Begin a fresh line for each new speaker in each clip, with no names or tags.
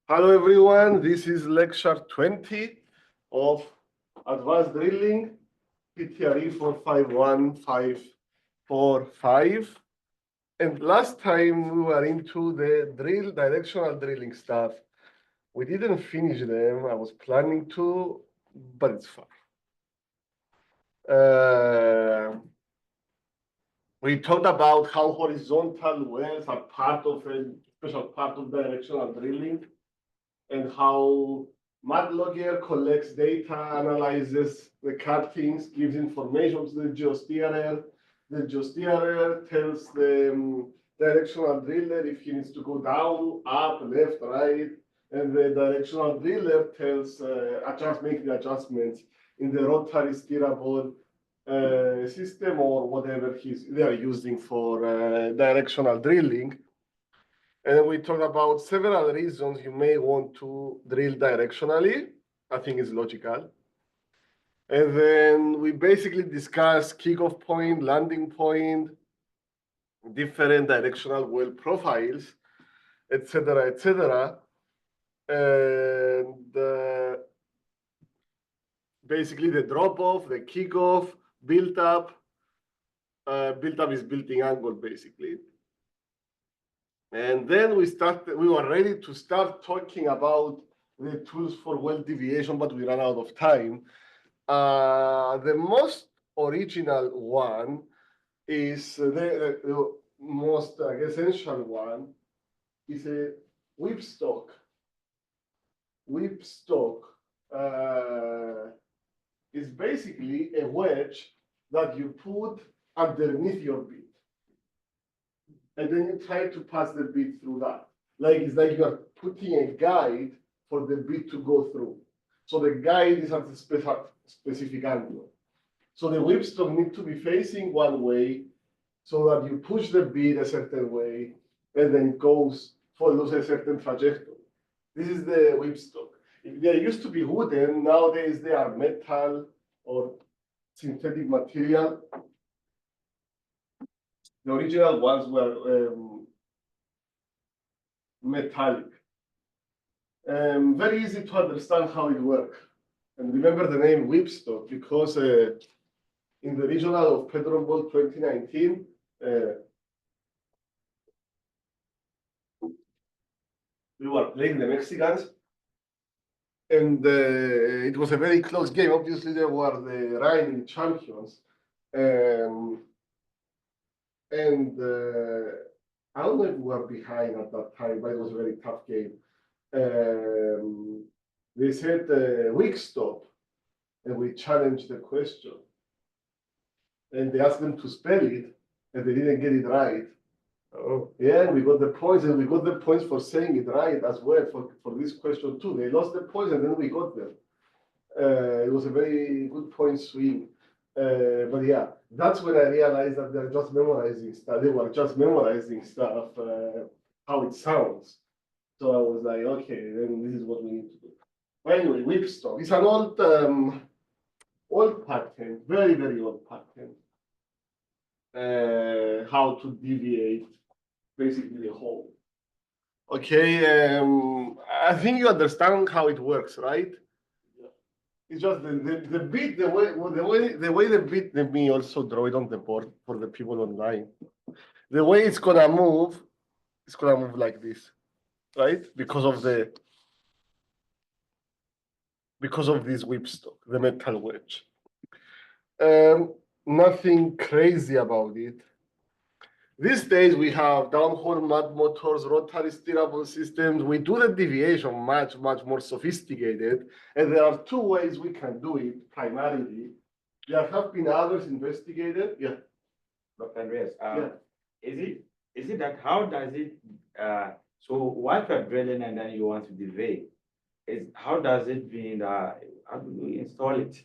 Hello everyone, this is lecture 20 of Advanced Drilling, PTRE 451545. And last time we were into the directional drilling stuff. We didn't finish them, I was planning to, but it's fine. We talked about how horizontal wells are part of a special part of directional drilling, and how MATLogger collects data, analyzes the cuttings, gives information to the geosteerer. The geosteerer tells the directional driller if he needs to go down, up, left, right, and the directional driller tells make the adjustments in the rotary steerable system or whatever they are using for directional drilling. And we talked about several reasons you may want to drill directionally. I think it's logical. And then we basically discuss kickoff point, landing point, different directional well profiles, etc., etc. And basically the drop-off, the kickoff, build-up. Build-up is built-in angle, basically. And then we were ready to start talking about the tools for well deviation, but we ran out of time. The most original one is the most essential one is a whipstock. Whipstock is basically a wedge that you put underneath your bit. And then you try to pass the bit through that. It's like you are putting a guide for the bit to go through. So the guide is at a specific angle. So the whipstock needs to be facing one way so that you push the bit a certain way and then it follows a certain trajectory. This is the whipstock. They used to be wooden, nowadays they are metal or synthetic material. The original ones were metallic. Very easy to understand how it works. And remember the name whipstock because in the regional of Pedro Bowl 2019, we were playing the Mexicans, and it was a very close game. Obviously, they were the reigning champions. And I don't know if we were behind at that time, but it was a very tough game. They said weak stop, and we challenged the question. And they asked them to spell it, and they didn't get it right. Oh. Yeah, we got the points, and we got the points for saying it right as well for this question too. They lost the points, and then we got them. It was a very good point swing. But yeah, that's when I realized that they're just memorizing stuff. They were just memorizing stuff, how it sounds. So I was like, okay, then this is what we need to do. But anyway, whipstock. It's an old pattern, very, very old pattern. How to deviate basically the hole. Okay, I think you understand how it works, right? It's just the bit, the way the bit, let me also draw it on the board for the people online. The way it's gonna move like this, right? Because of this whipstock, the metal wedge. Nothing crazy about it. These days we have downhole mud motors, rotary steerable systems. We do the deviation much more sophisticated, and there are two ways we can do it primarily. There have been others investigated. Yeah.
Dr. Andreas, is it that how does it so once you're drilling and then you want to deviate, how does it mean how do we install it?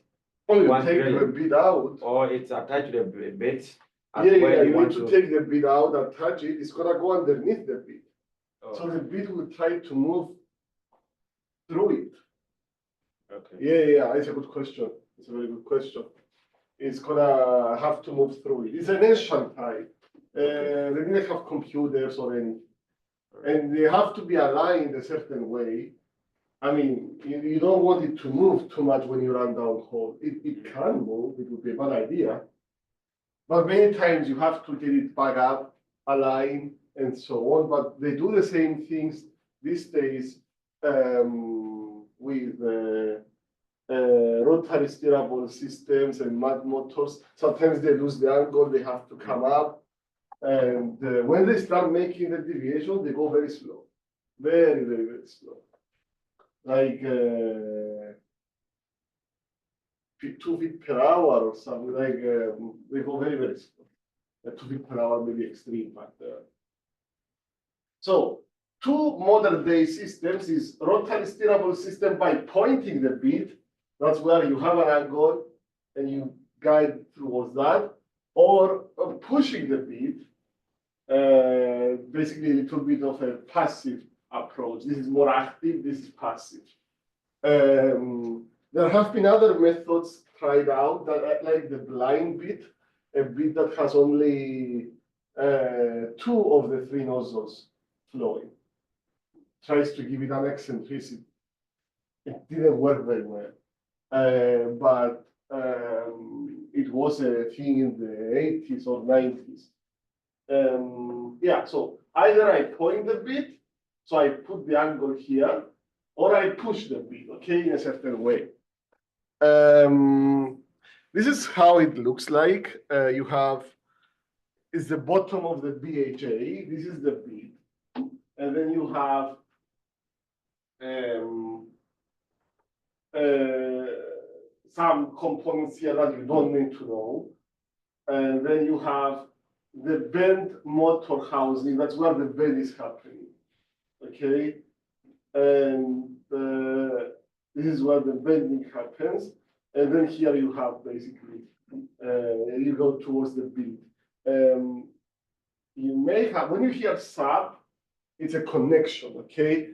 Oh, you take the bit out.
Or it's attached to the bit.
Yeah, you need to take the bit out, attach it. It's gonna go underneah the bit. Oh. So the bit will try to move through it. Okay. Yeah, it's a good question. It's a very good question. It's gonna have to move through it. It's an ancient type. They didn't have computers or anything. And they have to be aligned a certain way. I mean, you don't want it to move too much when you run downhole. It can move, it would be a bad idea. But many times you have to get it back up, align, and so on. But they do the same things these days with rotary steerable systems and mud motors. Sometimes they lose the angle, they have to come up. And when they start making the deviation, they go very slow. Very, very, very slow. Like 2 feet per hour or something, like they go very, very slow. 2 feet per hour may be extreme, but so two modern day systems is rotary steerable system by pointing the bead. That's where you have an angle and you guide towards that, or pushing the bead. Basically a little bit of a passive approach. This is more active, this is passive. There have been other methods tried out that like the blind bead, a bead that has only 2 of the 3 nozzles flowing. Tries to give it an eccentricity. It didn't work very well, but it was a thing in the 80s or 90s. Yeah, so either I point the bead, so I put the angle here, or I push the bead, okay, in a certain way. This is how it looks like. You have, is the bottom of the BHA, this is the bead, and then you have some components here that you don't need to know, and then you have the bend motor housing, that's where the bend is happening, okay? And this is where the bending happens. And then here you have basically, you go towards the bead. You may have, when you hear sub, it's a connection, okay?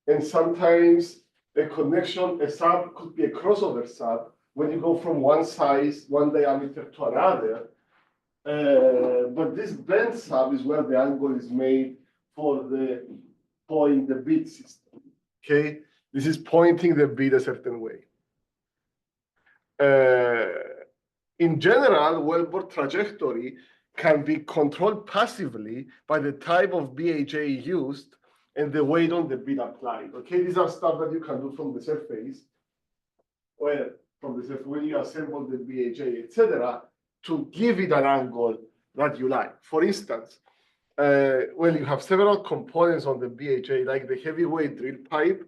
And sometimes a connection, a sub could be a crossover sub when you go from one size, one diameter to another. But this bend sub is where the angle is made for the point the bead system. Okay, this is pointing the bead a certain way. In general, wellbore trajectory can be controlled passively by the type of BHA used and the weight on the bead applied. Okay, these are stuff that you can do from the surface, well, from the surface when you assemble the BHA, etc., to give it an angle that you like. For instance, well, you have several components on the BHA, like the heavyweight drill pipe.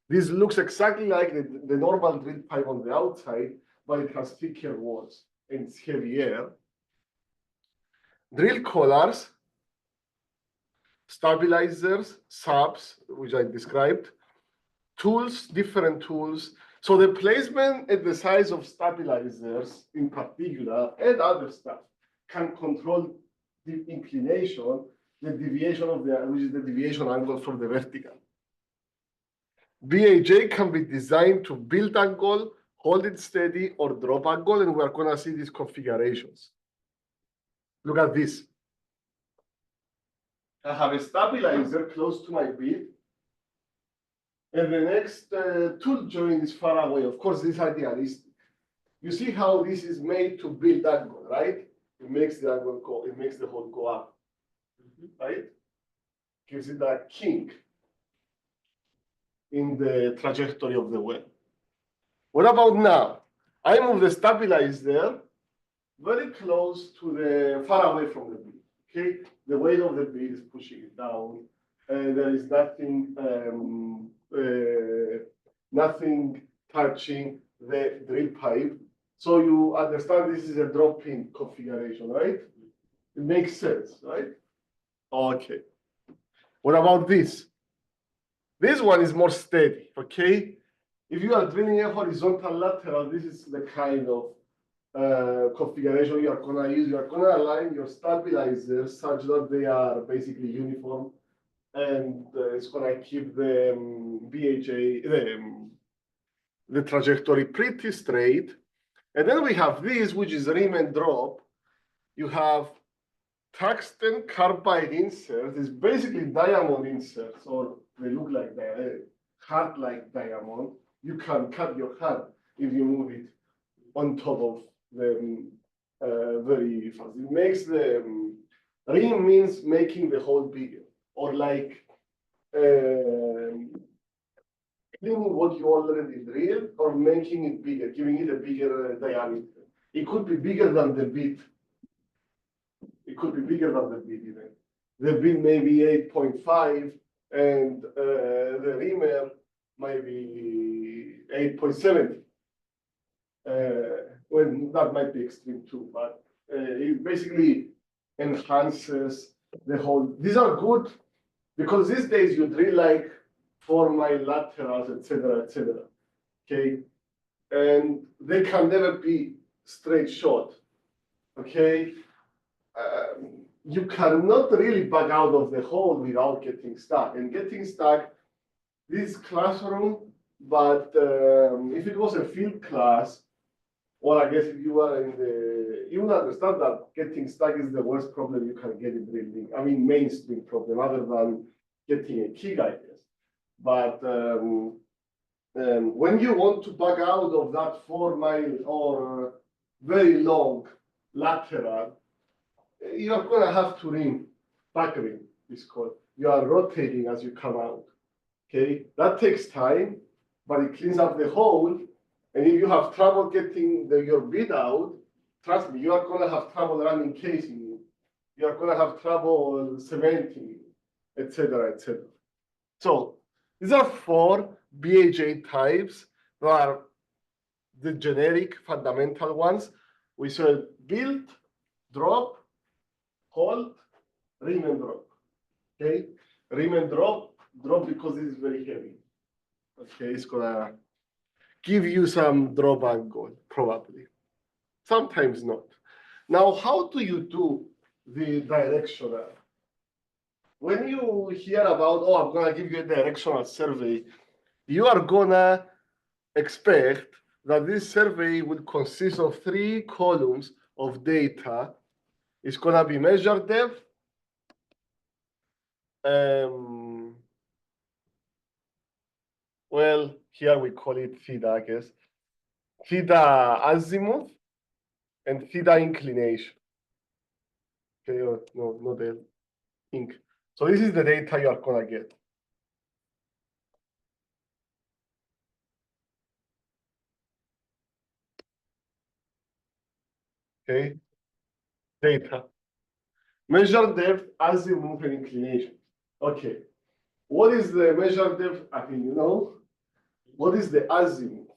This looks exactly like the normal drill pipe on the outside, but it has thicker walls and it's heavier. Drill collars, stabilizers, subs, which I described, tools, different tools. So the placement and the size of stabilizers in particular and other stuff can control the inclination, the deviation of the, which is the deviation angle from the vertical. BHA can be designed to build angle, hold it steady, or drop angle, and we're gonna see these configurations. Look at this. I have a stabilizer close to my bead, and the next tool joint is far away. Of course, this is idealistic. You see how this is made to build angle, right? It makes the angle go, it makes the hole go up, right? Gives it that kink in the trajectory of the well. What about now? I move the stabilizer very close to the, far away from the bead, okay? The weight of the bead is pushing it down, and there is nothing, nothing touching the drill pipe. So you understand this is a drop-in configuration, right? It makes sense, right? Okay. What about this? This one is more steady, okay? If you are drilling a horizontal lateral, this is the kind of configuration you are gonna use. You are gonna align your stabilizers such that they are basically uniform, and it's gonna keep the BHA, the trajectory pretty straight. And then we have this, which is rim and drop. You have tungsten carbide insert is basically diamond inserts, or they look like heart like diamond. You can cut your heart if you move it on top of them very fast. It makes the ring means making the hole bigger, or like cleaning what you already drilled, or making it bigger, giving it a bigger diameter. It could be bigger than the bit. It could be bigger than the bit even. The bit may be 8.5, and the reamer might be 8.7. Well, that might be extreme too, but it basically enhances the whole. These are good because these days you drill like 4 mile laterals, etc., etc. Okay, and they can never be straight shot. Okay, you cannot really bug out of the hole without getting stuck. And getting stuck, this classroom, but if it was a field class, or I guess if you are in the, you will understand that getting stuck is the worst problem you can get in drilling. I mean, mainstream problem, other than getting a kick, I guess. But when you want to bug out of that 4 mile or very long lateral, you're going to have to ring, back ring, it's called. You are rotating as you come out. Okay, that takes time, but it cleans up the hole. And if you have trouble getting your bit out, trust me, you are going to have trouble running casing. You are going to have trouble cementing, etc., etc. So these are 4 BHA types that are the generic fundamental ones. We said build, drop, hold, rim and drop. Okay, rim and drop because it is very heavy. Okay, it's gonna give you some drop angle, probably. Sometimes not. Now, how do you do the directional? When you hear about, oh, I'm gonna give you a directional survey, you are gonna expect that this survey will consist of 3 columns of data. It's gonna be measure depth, well, here we call it theta, I guess. Theta azimuth and theta inclination. Okay, no, not the ink. So this is the data you are gonna get. Okay, data. Measure depth, azimuth, and inclination. Okay, what is the measure depth? I think you know. What is the azimuth?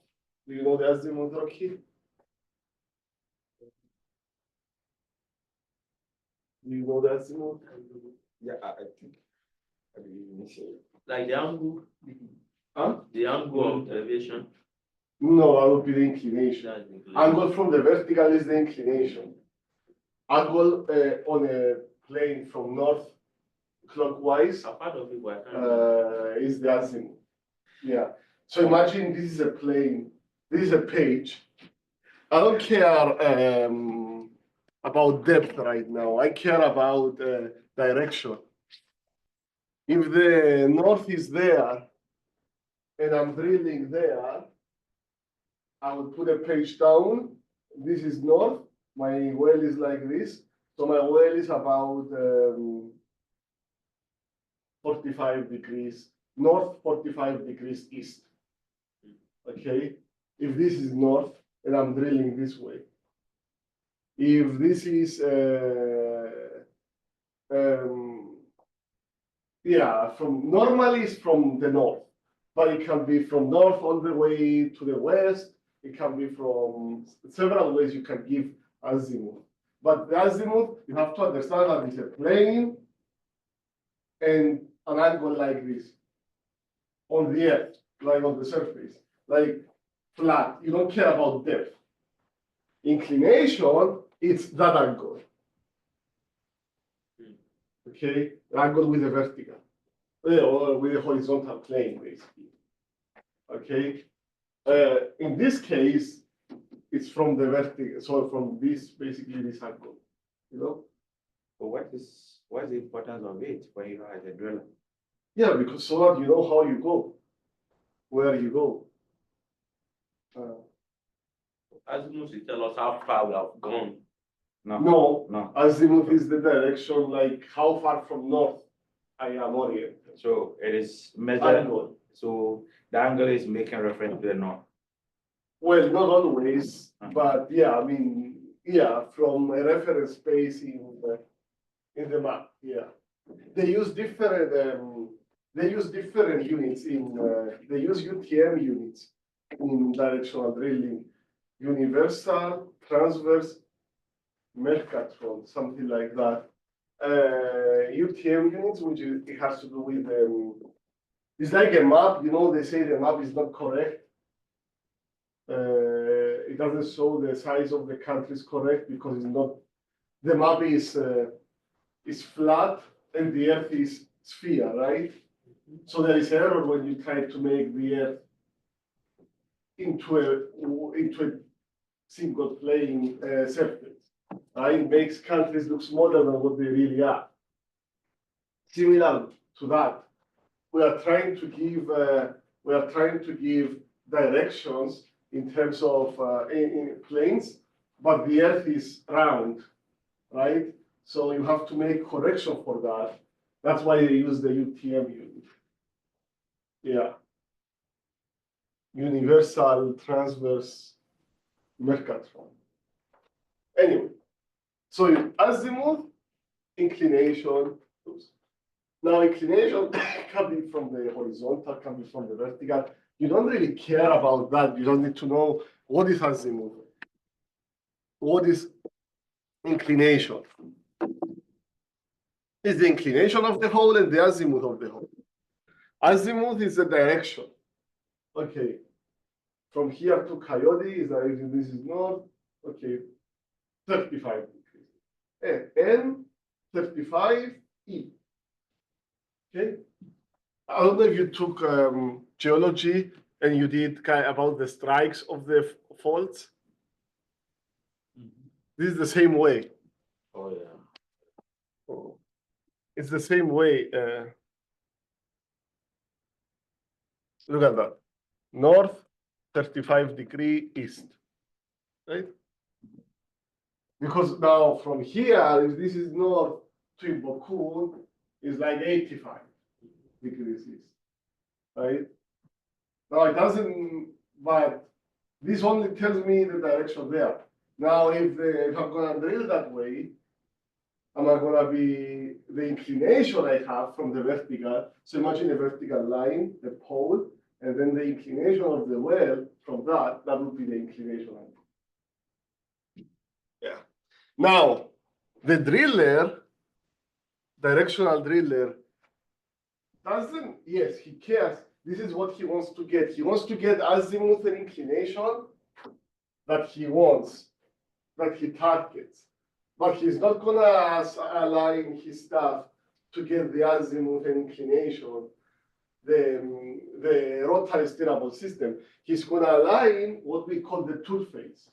Do you know the azimuth, Rocky? Do you know the azimuth?
Yeah, I think. I believe in
Like the angle,
Huh?
the angle of elevation.
No, that would be the inclination.
That's the inclination.
Angle from the vertical is the inclination. Angle on a plane from north clockwise
A part of it, but I can't
is the azimuth. Yeah. So imagine this is a plane, this is a page. I don't care about depth right now. I care about direction. If the north is there and I'm drilling there, I would put a page down. This is north. My well is like this. So my well is about 45 degrees north, 45 degrees east. Okay. If this is north and I'm drilling this way. If this is yeah, from normally it's from the north, but it can be from north all the way to the west. It can be from several ways you can give azimuth. But the azimuth, you have to understand that it's a plane and an angle like this on the earth, like on the surface, like flat. You don't care about depth. Inclination, it's that angle. Okay, angle with a vertical, or with a horizontal plane, basically. Okay, in this case, it's from the vertical, so from this, basically this angle, you know.
So what's the importance of it when you are a driller?
Yeah, because so that you know how you go, where you go.
Azimuth will tell us how far we have gone.
No,
No.
azimuth is the direction, like how far from north I am oriented.
So it is measured.
Angle.
So the angle is making reference to the north.
Well, not always,
Mhm.
but yeah, I mean, yeah, from a reference space in the map, yeah. They use different units they use UTM units in directional drilling, universal, transverse, Mercatron, something like that. UTM units, which it has to do with it's like a map, you know, they say the map is not correct. It doesn't show the size of the countries correct because it's not, the map is flat and the earth is sphere, right? So there is error when you try to make the earth into a single plane surface. It makes countries look smaller than what they really are. Similar to that, we are trying to give directions in terms of in planes, but the Earth is round, right? So you have to make correction for that. That's why they use the UTM unit. Yeah. Universal transverse Mercatron. Anyway, so azimuth, inclination. Oops. Now inclination can be from the horizontal, can be from the vertical. You don't really care about that. You don't need to know what is azimuth. What is inclination? It's the inclination of the hole and the azimuth of the hole. Azimuth is the direction. Okay. From here to Coyote is this is north. Okay. 35 degrees. N 35 E. Okay. I don't know if you took geology and you did kind of about the strikes of the faults. This is the same way.
Oh, yeah.
It's the same way. Look at that. North, 35-degree east. Right? Because now from here, if this is north to Bokun, is like 85 degrees east. Right? Now it doesn't, but this only tells me the direction there. Now, if I'm gonna drill that way, am I gonna be the inclination I have from the vertical? So imagine a vertical line, the pole, and then the inclination of the well from that would be the inclination. Yeah. Now, the driller, directional driller, doesn't, yes, he cares. This is what he wants to get. He wants to get azimuth and inclination that he wants, that he targets. But he's not gonna align his stuff to get the azimuth and inclination, the rotary steerable system. He's gonna align what we call the tool face.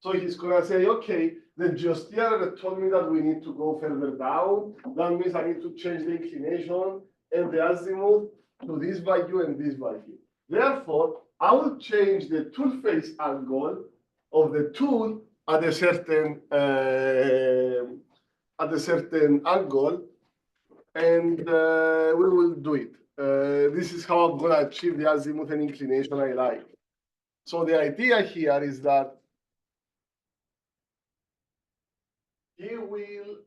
So he's gonna say, okay, the geosteerer told me that we need to go further down. That means I need to change the inclination and the azimuth to this value and this value. Therefore, I will change the tool face angle of the tool at a certain angle, and we will do it. This is how I'm gonna achieve the azimuth and inclination I like. So the idea here is that he will.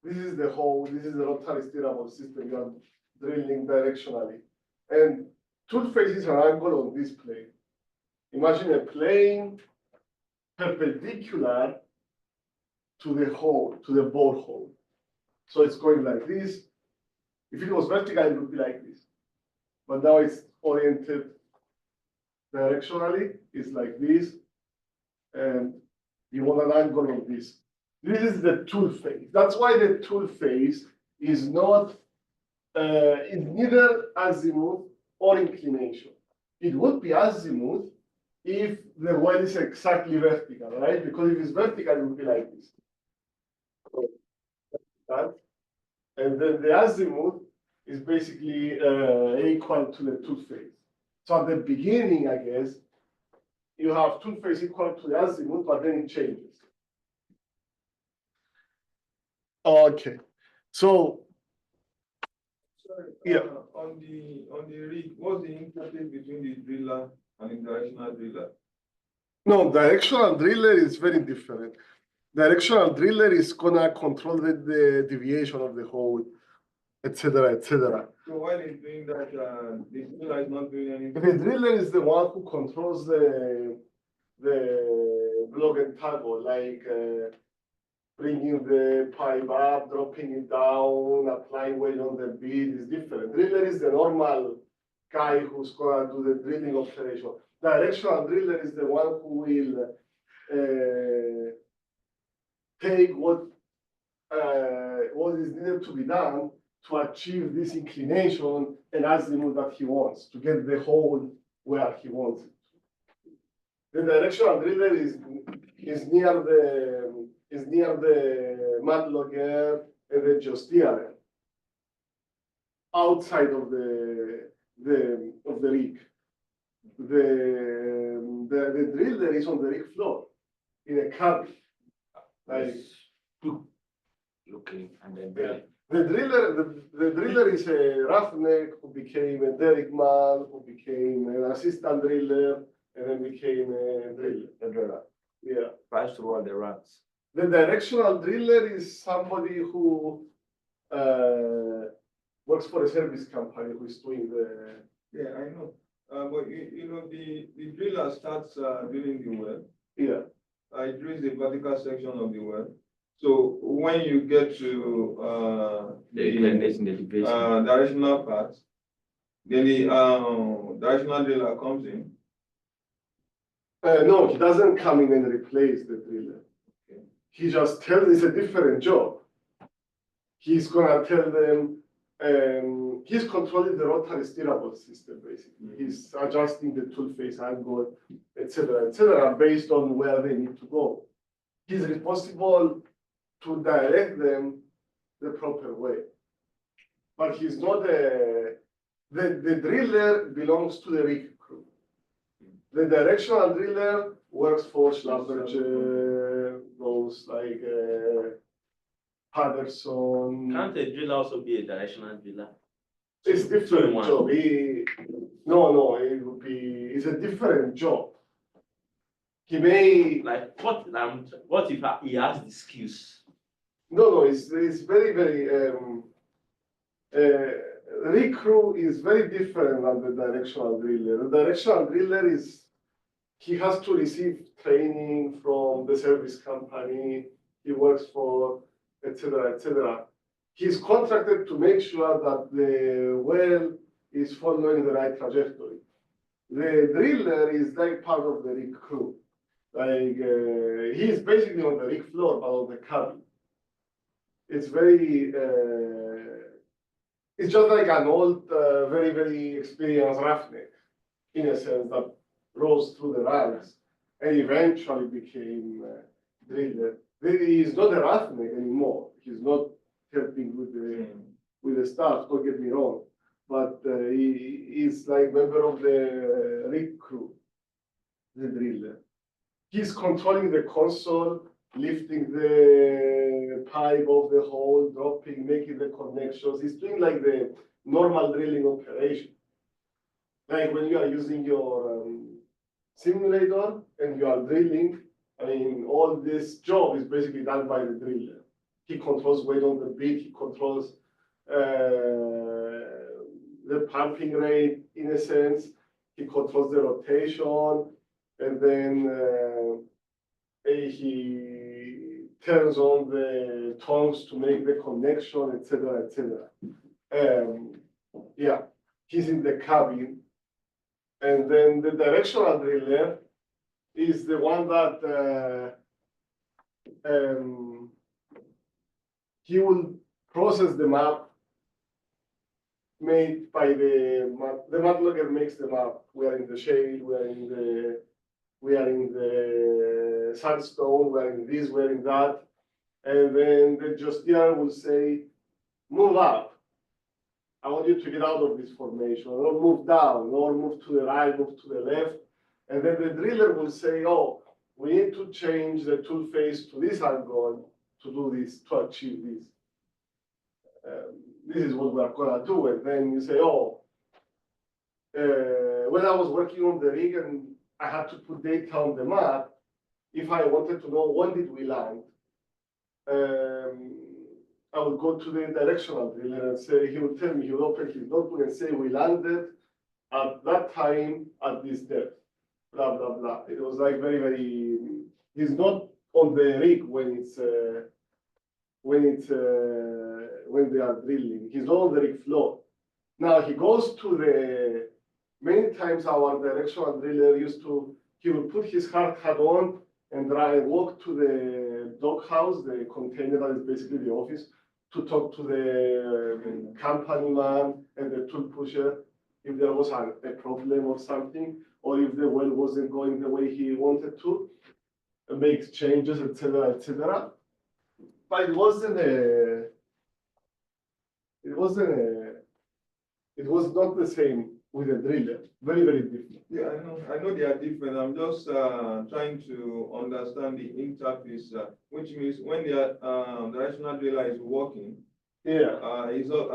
This is the hole. This is the rotary steerable system. You are drilling directionally, and tool faces an angle on this plane. Imagine a plane perpendicular to the hole, to the borehole. So it's going like this. If it was vertical, it would be like this. But now it's oriented directionally. It's like this. And you want an angle of this. This is the tool face. That's why the tool face is not, is neither azimuth or inclination. It would be azimuth if the well is exactly vertical, right? Because if it's vertical, it would be like this. So, that. And then the azimuth is basically equal to the tool face. So at the beginning, I guess, you have tool face equal to the azimuth, but then it changes. Okay, so
Sorry,
yeah.
on the rig, what's the interface between the driller and the directional driller?
No, directional driller is very different. Directional driller is gonna control the deviation of the hole, etc., etc.
So while it's doing that, the driller is not doing anything.
The driller is the one who controls the block and tackle, like bringing the pipe up, dropping it down, applying weight on the bead is different. Driller is the normal guy who's gonna do the drilling operation. Directional driller is the one who will take what is needed to be done to achieve this inclination and azimuth that he wants, to get the hole where he wants it. The directional driller is near the mud logger and the geosteerer, outside of the rig. The driller is on the rig floor in a cabin. Like,
looking and then
yeah. The driller is a roughneck who became a derrick man, who became an assistant driller, and then became a driller. Yeah.
pass through all the runs.
The directional driller is somebody who works for a service company who is doing the.
Yeah, I know. But you know, the driller starts drilling the well.
Yeah.
It drills the vertical section of the well. So when you get to
The inclination, the deviation.
directional part, then the directional driller comes in.
No, he doesn't come in and replace the driller.
Okay.
He just tells it's a different job. He's gonna tell them, he's controlling the rotary steerable system, basically. He's adjusting the tool face angle, etc., based on where they need to go. He's responsible to direct them the proper way. But he's not the driller belongs to the rig crew. The directional driller works for Schlumberger, those like Patterson.
Can't a driller also be a directional driller?
It's different
One.
job. No, it would be. It's a different job. He may.
Like what if he has the skills?
No. It's very. Rig crew is very different than the directional driller. The directional driller is. He has to receive training from the service company he works for, etc. He's contracted to make sure that the well is following the right trajectory. The driller is like part of the rig crew. Like he's basically on the rig floor, but on the cabin. It's very. It's just like an old, very experienced roughneck, in a sense that rose through the ranks and eventually became driller. He's not a roughneck anymore. He's not helping with the staff. Don't get me wrong, but he is like member of the rig crew, the driller. He's controlling the console, lifting the pipe of the hole, dropping, making the connections. He's doing like the normal drilling operation. Like when you are using your simulator and you are drilling, I mean, all this job is basically done by the driller. He controls weight on the bead, he controls the pumping rate in a sense, he controls the rotation, and then he turns on the tongs to make the connection, etc. Yeah, he's in the cabin. And then the directional driller is the one that he will process the map made by the map logger makes the map. We are in the shale, we are in the we are in the sandstone, we are in this, we are in that. And then the Justier will say, move up. I want you to get out of this formation, or move down, or move to the right, move to the left. And then the driller will say, oh, we need to change the tool face to this angle to do this, to achieve this. This is what we're gonna do. And then you say, oh, when I was working on the rig and I had to put data on the map, if I wanted to know when did we land, I would go to the directional driller and say, he would tell me, he would open his notebook and say, we landed at that time at this depth, blah, blah, blah. It was like very, very, he's not on the rig when they are drilling. He's not on the rig floor. Now he goes to the, many times our directional driller he would put his hard hat on and walk to the doghouse, the container that is basically the office, to talk to the company man and the tool pusher if there was a problem or something, or if the well wasn't going the way he wanted to, make changes, etc., etc. But it was not the same with a driller. Very, very different.
Yeah, I know they are different. I'm just trying to understand the interface, which means when the directional driller is working,
Yeah.
I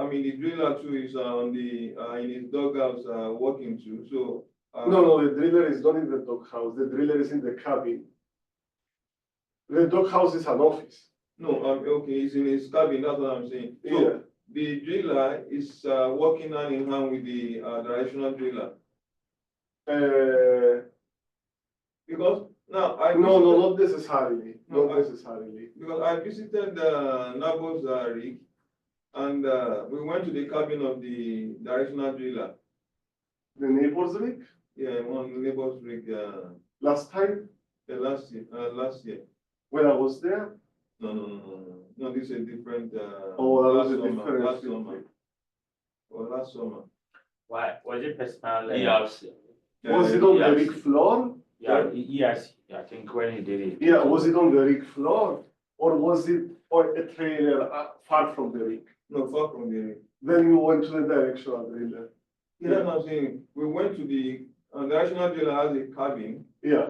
mean, the driller too is on the in his doghouse working too. So
No, the driller is not in the doghouse. The driller is in the cabin. The doghouse is an office.
No, okay, he's in his cabin. That's what I'm saying. So
Yeah.
the driller is working hand in hand with the directional driller. Because now
No, not necessarily.
No,
Not necessarily.
because I visited Nabo's rig, and we went to the cabin of the directional driller.
The neighbor's rig?
Yeah, one neighbor's rig.
Last time
Last year.
when I was there?
No, this is a different.
Oh, that was a
last summer,
different
last
thing.
summer. Or last summer.
Why, was it personal?
ERC.
Was it on the
Yes.
rig floor?
Yeah, yes, I think when he did it.
Yeah, was it on the rig floor? Or was it on a trailer far from the rig?
No, far from the rig.
Then you went to the directional driller.
Yeah, that's what I'm saying. We went to the directional driller has a cabin.
Yeah.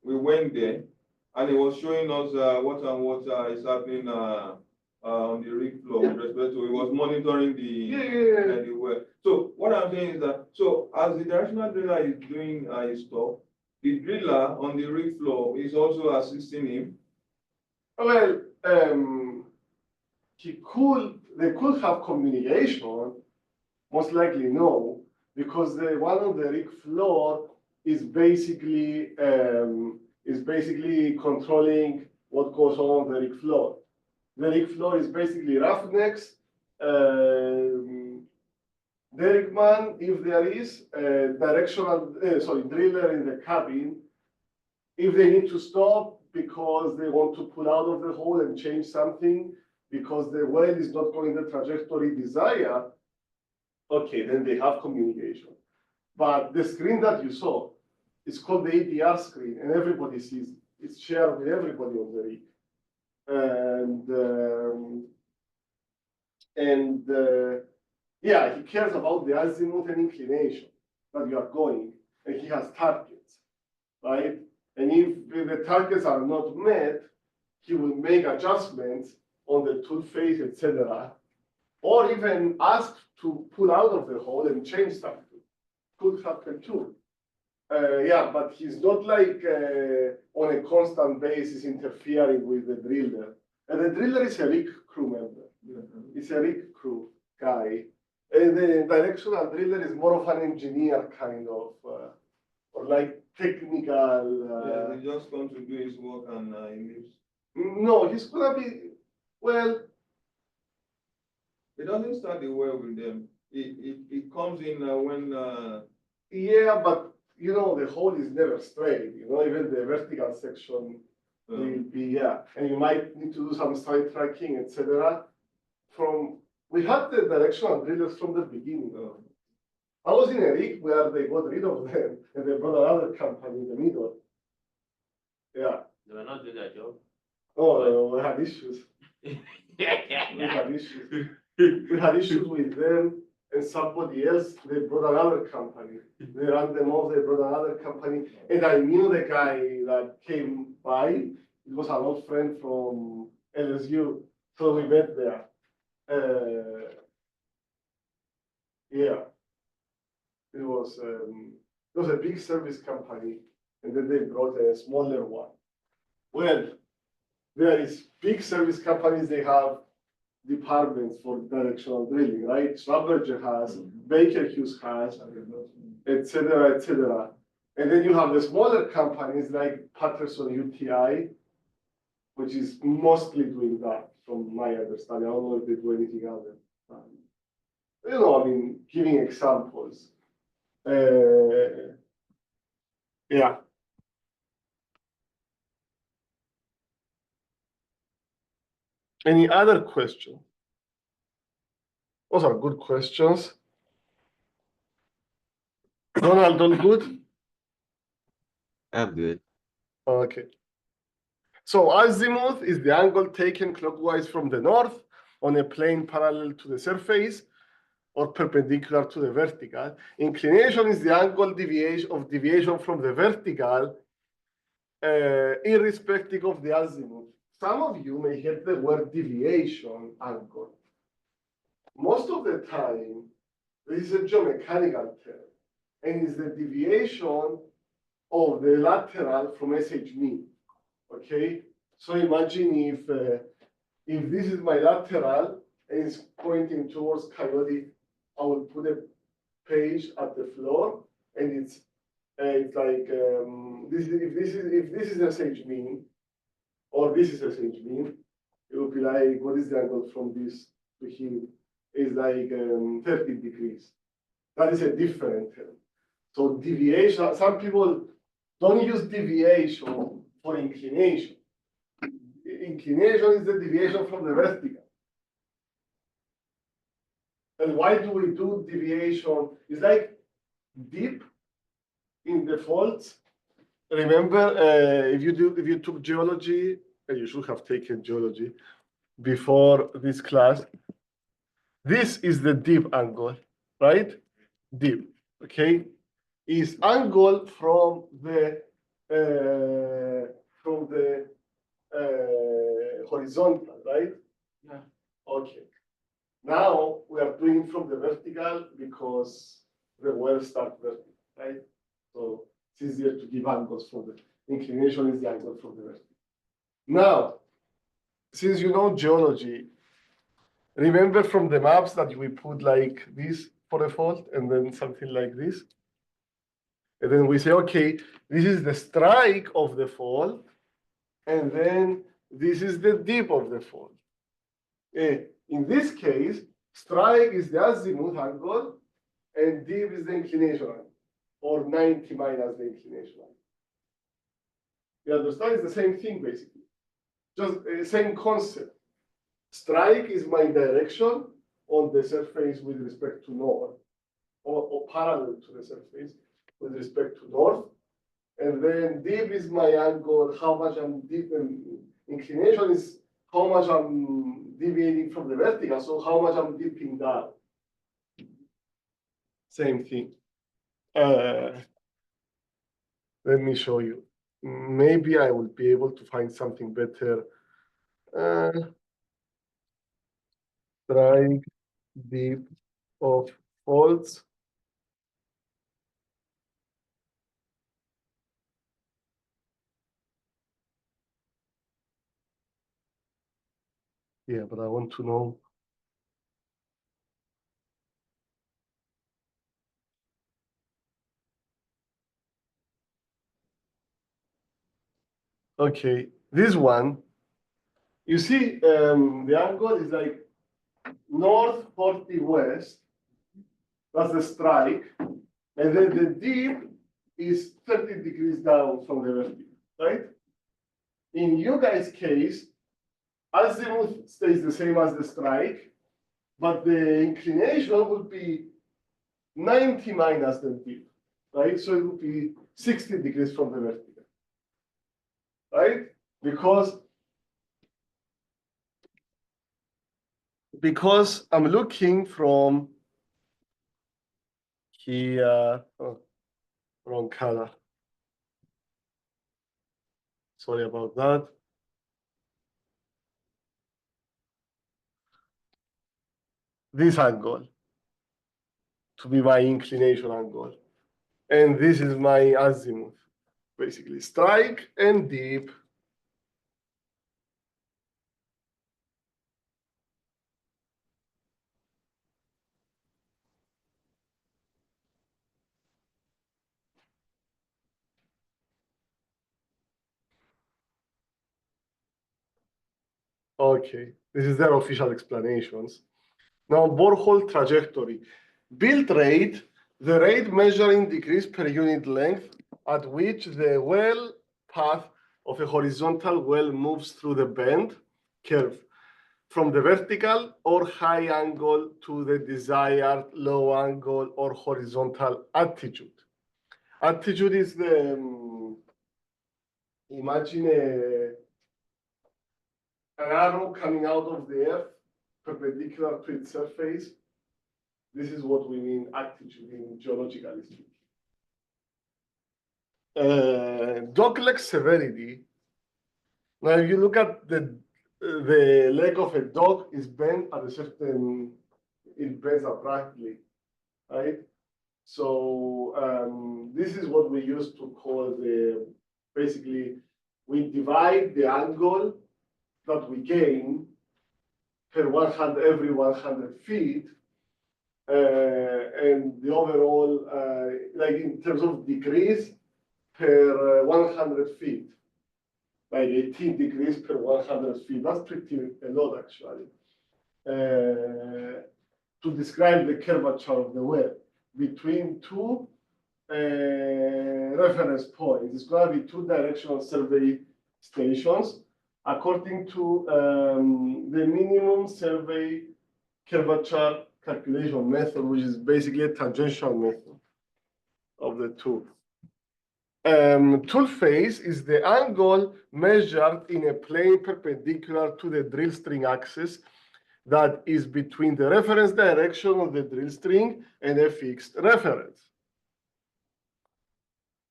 We went there, and he was showing us what is happening on the rig floor with respect to. He was monitoring
Yeah.
the well. So what I'm saying is that as the directional driller is doing his stuff, the driller on the rig floor is also assisting him.
Well, they could have communication, most likely no, because the one on the rig floor is basically controlling what goes on the rig floor. The rig floor is basically roughnecks, derrickman, if there is, driller in the cabin, if they need to stop because they want to pull out of the hole and change something because the well is not going the trajectory desired, okay, then they have communication. But the screen that you saw is called the ADR screen, and everybody sees it. It's shared with everybody on the rig. Yeah, he cares about the azimuth and inclination that you are going, and he has targets, right? And if the targets are not met, he will make adjustments on the tool face, etc., or even ask to pull out of the hole and change something. Could happen too. Yeah, but he's not like on a constant basis interfering with the driller. And the driller is a rig crew member. He's a rig crew guy. And the directional driller is more of an engineer kind of, or like technical.
Yeah, he just comes to do his work and he leaves.
No, he's gonna be, well.
It doesn't start the well with them. It comes in when.
Yeah, but you know, the hole is never straight. You know, even the vertical section will be, yeah. And you might need to do some side tracking, etc. We had the directional drillers from the beginning. I was in a rig where they got rid of them and they brought another company in the middle. Yeah.
They were not doing their job.
Oh, we had issues. We had issues. We had issues with them and somebody else. They brought another company. They ran them off. They brought another company. And I knew the guy that came by. It was an old friend from LSU. So we met there. Yeah. It was a big service company. And then they brought a smaller one. Well, there is big service companies, they have departments for directional drilling, right? Schlumberger has, Baker Hughes has, et cetera, et cetera. And then you have the smaller companies like Patterson UTI, which is mostly doing that from my understanding. I don't know if they do anything other. I mean, giving examples. Yeah. Any other question? Those are good questions. Ronald, all good?
I'm good.
Okay. So azimuth is the angle taken clockwise from the north on a plane parallel to the surface or perpendicular to the vertical. Inclination is the angle deviation from the vertical, irrespective of the azimuth. Some of you may hear the word deviation angle. Most of the time, this is a geomechanical term, and it's the deviation of the lateral from SH mean. Okay, so imagine if this is my lateral and it's pointing towards Coyote, I will put a page at the floor, and it's like if this is SH mean, or this is SH mean, it will be like, what is the angle from this to here? Is like 30 degrees. That is a different term. So deviation. Some people don't use deviation for inclination. Inclination is the deviation from the vertical. And why do we do deviation? It's like deep in the faults. Remember, if you took geology, and you should have taken geology before this class, this is the deep angle, right? Deep, okay? Is angle from the horizontal, right?
Yeah.
Okay. Now we are doing from the vertical because the well start vertical, right? So it's easier to give angles for the inclination is the angle from the vertical. Now, since you know geology, remember from the maps that we put like this for a fault and then something like this? And then we say, okay, this is the strike of the fault, and then this is the dip of the fault. In this case, strike is the azimuth angle, and dip is the inclination angle, or 90 minus the inclination angle. You understand? It's the same thing, basically. Just same concept. Strike is my direction on the surface with respect to north, or parallel to the surface with respect to north. And then dip is my angle, how much I'm deep, and inclination is how much I'm deviating from the vertical, so how much I'm dipping down. Same thing. Let me show you. Maybe I will be able to find something better. Strike dip of faults. Yeah, but I want to know. Okay, this one, you see the angle is like north 40 west, that's the strike, and then the dip is 30 degrees down from the vertical, right? In you guys' case, azimuth stays the same as the strike, but the inclination would be 90 minus the dip, right? So it would be 60 degrees from the vertical. right? Because I'm looking from here, oh, wrong color. Sorry about that. This angle to be my inclination angle. And this is my azimuth, basically strike and dip. Okay, this is their official explanations. Now, borehole trajectory. Build rate, the rate measuring degrees per unit length at which the well path of a horizontal well moves through the bend curve from the vertical or high angle to the desired low angle or horizontal attitude. Attitude is the, imagine an arrow coming out of the earth perpendicular to its surface. This is what we mean attitude in geological speaking. Dogleg severity. Now, if you look at the leg of a dog is bent at a certain, it bends abruptly, right? So this is what we used to call basically, we divide the angle that we gain per 100, every 100 feet, and the overall, like in terms of degrees per 100 feet, like 18 degrees per 100 feet. That's pretty a lot, actually, to describe the curvature of the well between two reference points. It's going to be two directional survey stations according to the minimum survey curvature calculation method, which is basically a tangential method of the two. Tool face is the angle measured in a plane perpendicular to the drill string axis that is between the reference direction of the drill string and a fixed reference.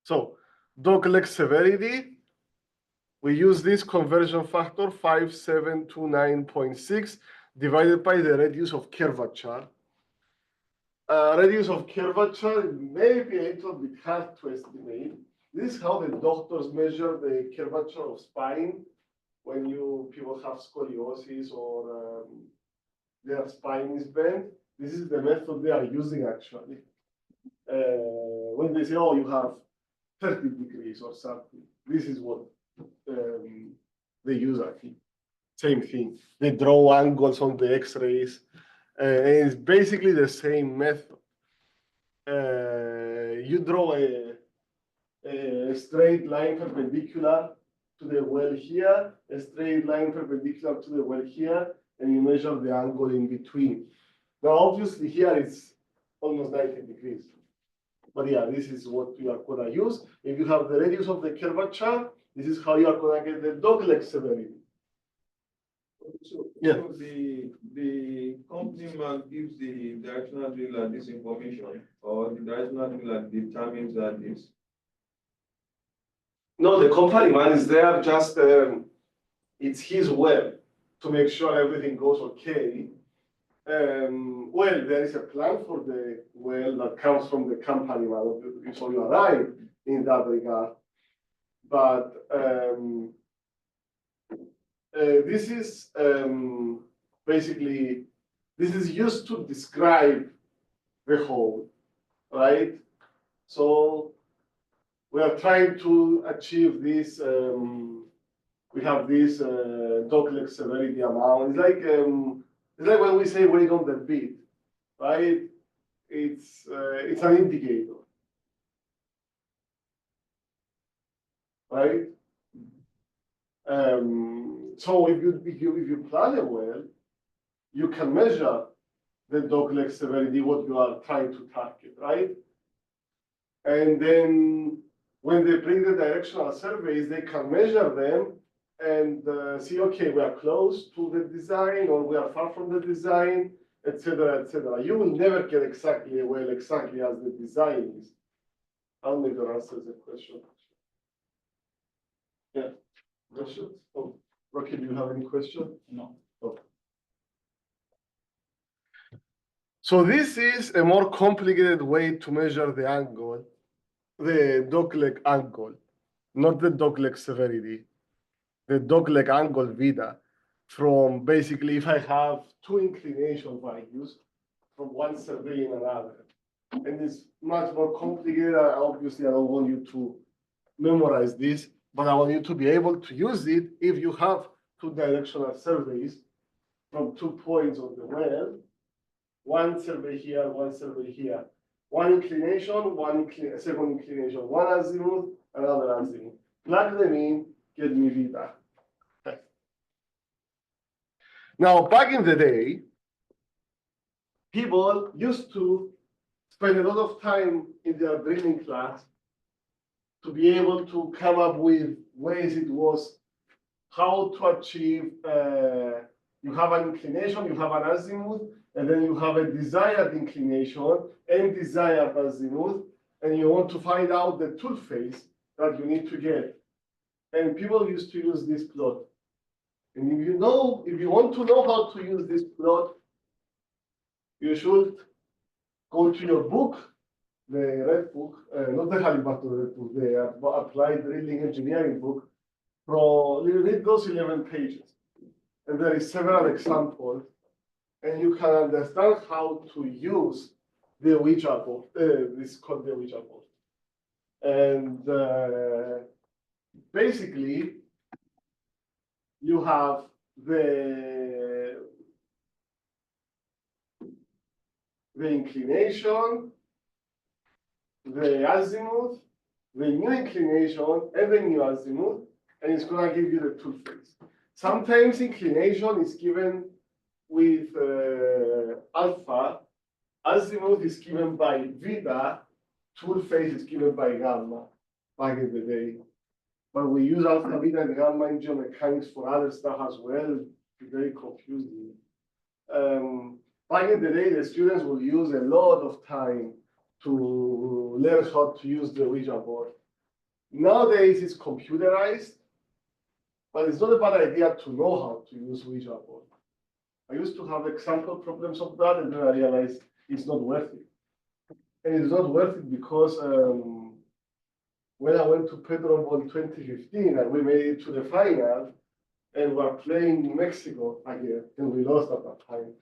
So, dogleg severity, we use this conversion factor 5729.6 divided by the radius of curvature. Radius of curvature may be a little bit hard to estimate. This is how the doctors measure the curvature of spine when people have scoliosis or their spine is bent. This is the method they are using actually. When they say, oh, you have 30 degrees or something, this is what they use, I think. Same thing. They draw angles on the X-rays. And it's basically the same method. You draw a straight line perpendicular to the well here, a straight line perpendicular to the well here, and you measure the angle in between. Now, obviously, here it's almost 90 degrees. But yeah, this is what you are going to use. If you have the radius of the curvature, this is how you are going to get the dogleg severity.
So,
Yeah.
so the company man gives the directional driller this information, or the directional driller determines that this.
No, the company man is there just, it's his well to make sure everything goes okay. Well, there is a plan for the well that comes from the company man, so you are right in that regard. But this is basically, this is used to describe the hole, right? So we are trying to achieve this, we have this dogleg severity amount. It's like when we say weight on the beat, right? It's an indicator, right? So if you plan a well, you can measure the dogleg severity, what you are trying to target, right? And then when they bring the directional surveys, they can measure them and see, okay, we are close to the design or we are far from the design, etc., etc. You will never get exactly as the design is. I'll make the answer the question. Yeah, questions? Oh, Rocky, do you have any question?
No.
Okay. So this is a more complicated way to measure the angle, the dogleg angle, not the dogleg severity, the dogleg angle vita, from basically if I have two inclination values from one survey and another. And it's much more complicated. Obviously, I don't want you to memorize this, but I want you to be able to use it if you have two directional surveys from 2 points of the well, one survey here, one survey here, one inclination, second inclination, one azimuth, another azimuth. Plug them in, get me vita. Now, back in the day, people used to spend a lot of time in their drilling class to be able to come up with ways it was how to achieve, you have an inclination, you have an azimuth, and then you have a desired inclination and desired azimuth, and you want to find out the tool face that you need to get. And people used to use this plot. And if you want to know how to use this plot, you should go to your book, the red book, not the Halliburton red book, the applied drilling engineering book. You read those 11 pages, and there is several examples, and you can understand how to use the Ouija board. This is called the Ouija board, and basically, you have the inclination, the azimuth, the new inclination, and the new azimuth, and it's going to give you the tool face. Sometimes inclination is given with alpha, azimuth is given by beta, tool face is given by gamma back in the day. But we use alpha, beta, and gamma in geomechanics for other stuff as well. It's very confusing. Back in the day, the students will use a lot of time to learn how to use the Ouija board. Nowadays, it's computerized, but it's not a bad idea to know how to use Ouija board. I used to have example problems of that, and then I realized it's not worth it. And it's not worth it because when I went to Pedro in 2015, and we made it to the final, and we were playing Mexico again, and we lost at that time.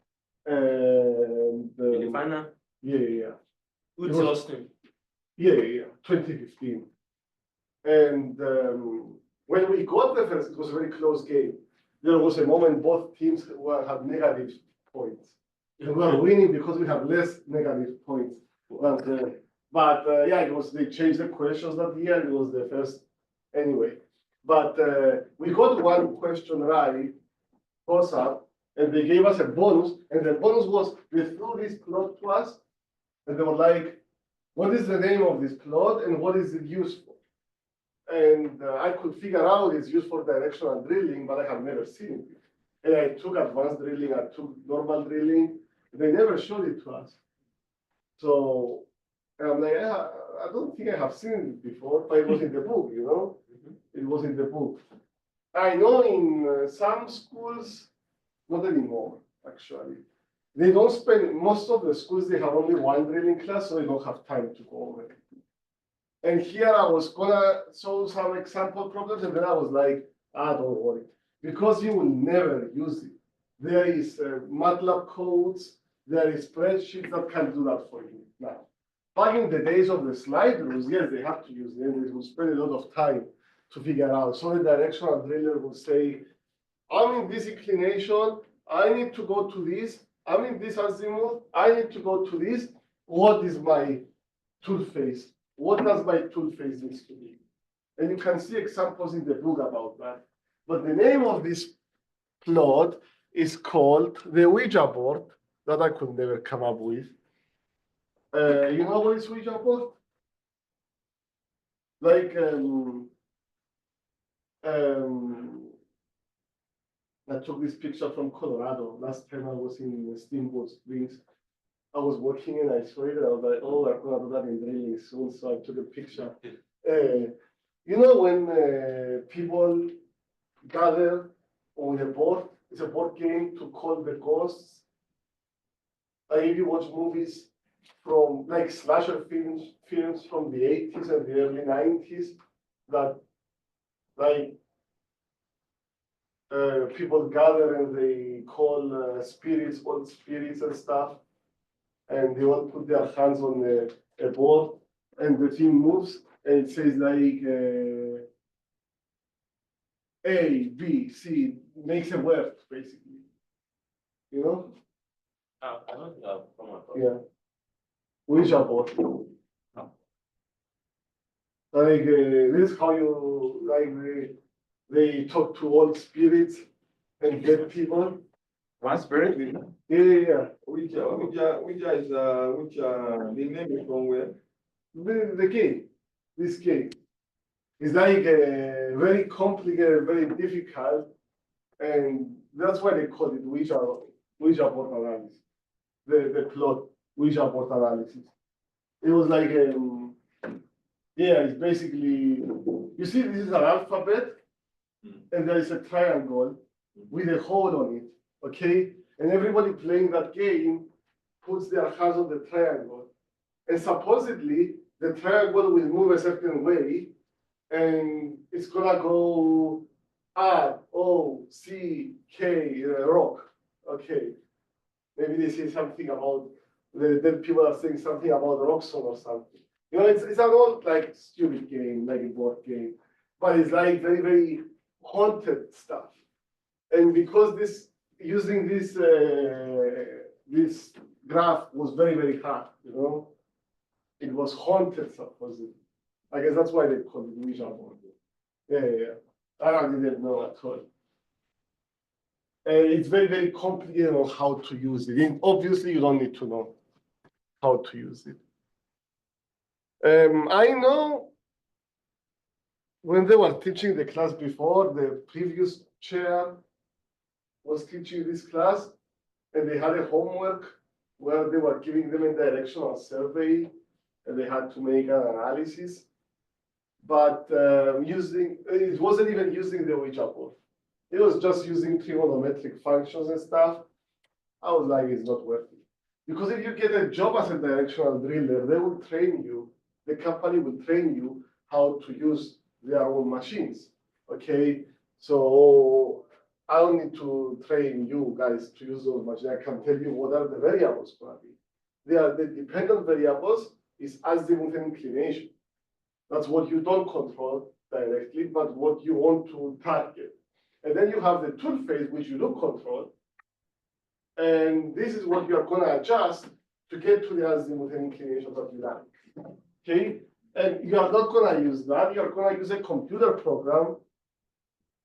And
In the final,
yeah.
who's lost him?
Yeah, 2015. And when we got the first, it was a very close game. There was a moment both teams had negative points. And we were winning because we had less negative points. But yeah, they changed the questions that year. It was the first anyway. But we got one question right, toss up, and they gave us a bonus. And the bonus was they threw this plot to us, and they were like, "What is the name of this plot, and what is it used for?" And I could figure out it's used for directional drilling, but I have never seen it. And I took advanced drilling, I took normal drilling. They never showed it to us. So I'm like, I don't think I have seen it before, but it was in the book, you know? It was in the book. I know in some schools, not anymore, actually. They don't spend, most of the schools, they have only one drilling class, so they don't have time to go over it. And here I was gonna show some example problems, and then I was like, don't worry, because you will never use it. There is MATLAB codes, there is spreadsheets that can do that for you now. Back in the days of the slide rules, yes, they have to use them. They will spend a lot of time to figure out. So the directional driller will say, I'm in this inclination, I need to go to this, I'm in this azimuth, I need to go to this. What is my tool face? What does my tool face need to be? And you can see examples in the book about that. But the name of this plot is called the Ouija board that I could never come up with. You know what is Ouija board? like um, I took this picture from Colorado last time I was in Steamboat Springs. I was working and I saw it and I was like, oh, we're gonna do that in drilling soon. So I took a picture. You know when people gather on a board, it's a board game to call the ghosts. If you watch movies from like slasher films from the 80s and the early 90s that like people gather and they call spirits, old spirits and stuff, and they all put their hands on a board and the thing moves and it says like A, B, C, makes a word basically. You know?
I don't think I've come across.
Yeah. Ouija board. Like this is how you like they talk to old spirits and dead people.
One spirit?
Yeah.
Which is the name is from where?
The game, this game is like very complicated, very difficult, and that's why they call it Ouija board analysis. The plot Ouija board analysis. It was like yeah, it's basically you see this is an alphabet, and there is a triangle with a hole on it. Okay, and everybody playing that game puts their hands on the triangle, and supposedly the triangle will move a certain way, and it's gonna go R O C K rock. Okay, maybe they say something about then people are saying something about Roxon or something. You know, it's an old like stupid game, like a board game, but it's like very very haunted stuff. And because this using this graph was very very hard, you know, it was haunted supposedly. I guess that's why they call it Ouija board. Yeah. I didn't know at all. It's very, very complicated on how to use it. And obviously, you don't need to know how to use it. I know when they were teaching the class before, the previous chair was teaching this class, and they had a homework where they were giving them a directional survey, and they had to make an analysis. But it wasn't even using the Ouija board. It was just using trigonometric functions and stuff. I was like, it's not worth it. Because if you get a job as a directional driller, they will train you, the company will train you how to use their own machines. Okay, so I don't need to train you guys to use those machines. I can tell you what are the variables gonna be. They are the dependent variables is azimuth and inclination. That's what you don't control directly, but what you want to target. And then you have the tool phase, which you do control. And this is what you are going to adjust to get to the azimuth and inclination that you like. Okay? And you are not going to use that. You are going to use a computer program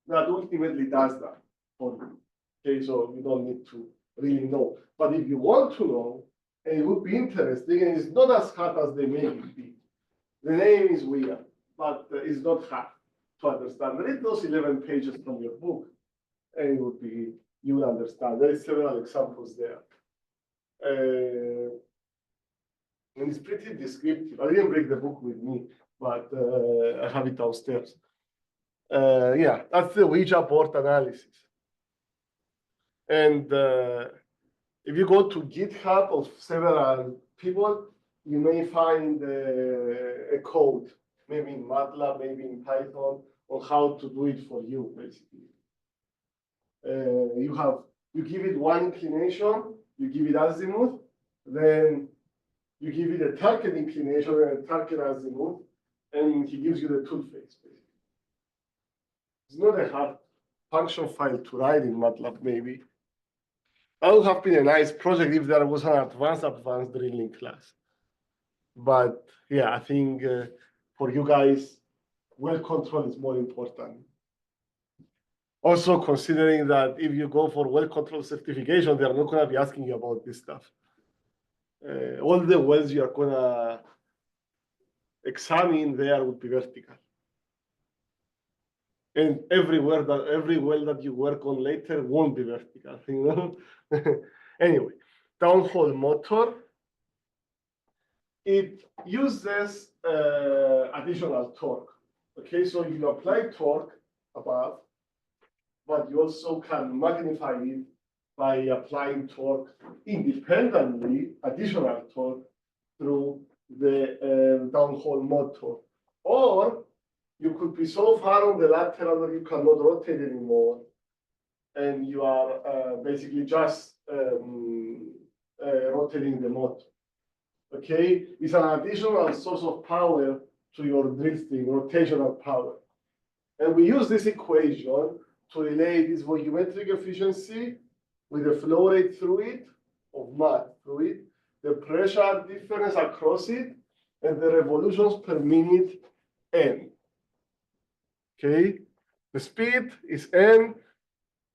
that ultimately does that for you. Okay, so you don't need to really know. But if you want to know, and it would be interesting, and it's not as hard as they make it be. The name is weird, but it's not hard to understand. Read those 11 pages from your book, and it would be, you will understand. There is several examples there. And it's pretty descriptive. I didn't bring the book with me, but I have it downstairs. Yeah, that's the Ouija board analysis. And if you go to GitHub of several people, you may find a code, maybe in MATLAB, maybe in Python, on how to do it for you, basically. You give it one inclination, you give it azimuth, then you give it a target inclination and a target azimuth, and he gives you the tool phase, basically. It's not a hard function file to write in MATLAB, maybe. That would have been a nice project if there was an advanced drilling class. But yeah, I think for you guys, well control is more important. Also considering that if you go for well control certification, they're not going to be asking you about this stuff. All the wells you are going to examine there would be vertical. And every well that you work on later won't be vertical, you know? Anyway, downhole motor, it uses additional torque. Okay, so you apply torque above, but you also can magnify it by applying torque independently, additional torque through the downhole motor. Or you could be so far on the lateral that you cannot rotate anymore, and you are basically just rotating the motor. Okay, it's an additional source of power to your drill string, rotational power. And we use this equation to relate this volumetric efficiency with the flow rate through it, of mud through it, the pressure difference across it, and the revolutions per minute n. Okay, the speed is n,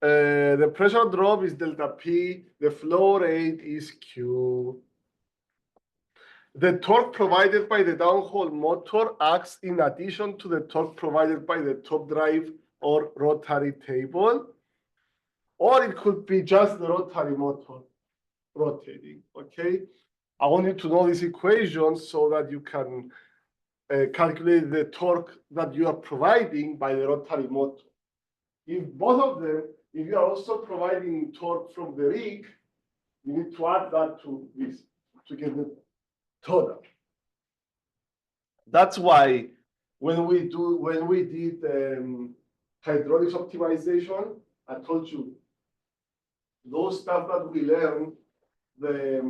the pressure drop is delta P, the flow rate is Q. The torque provided by the downhole motor acts in addition to the torque provided by the top drive or rotary table, or it could be just the rotary motor rotating, okay? I want you to know this equation so that you can calculate the torque that you are providing by the rotary motor. If both of them, if you are also providing torque from the rig, you need to add that to this to get the total. That's why when we did hydraulics optimization, I told you those stuff that we learned, the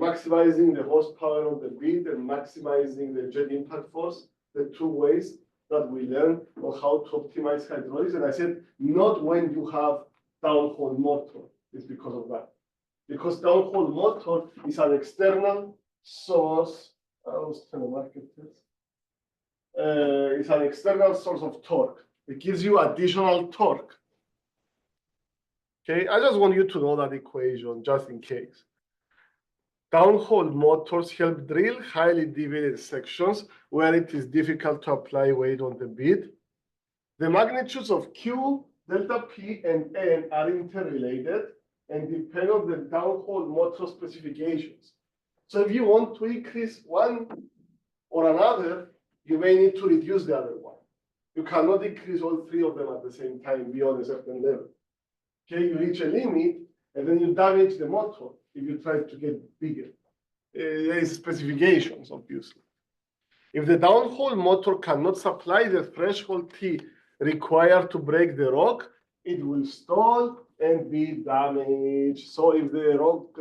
maximizing the horsepower of the bit and maximizing the jet impact force, the two ways that we learn on how to optimize hydraulics. And I said, not when you have downhole motor, it's because of that. Because downhole motor is an external source. It's an external source of torque. It gives you additional torque. Okay, I just want you to know that equation just in case. Downhole motors help drill highly deviated sections where it is difficult to apply weight on the bit. The magnitudes of Q, delta P, and N are interrelated and depend on the downhole motor specifications. So if you want to increase one or another, you may need to reduce the other one. You cannot increase all three of them at the same time beyond a certain level. Okay, you reach a limit, and then you damage the motor if you try to get bigger. There is specifications, obviously. If the downhole motor cannot supply the threshold T required to break the rock, it will stall and be damaged. So if the rock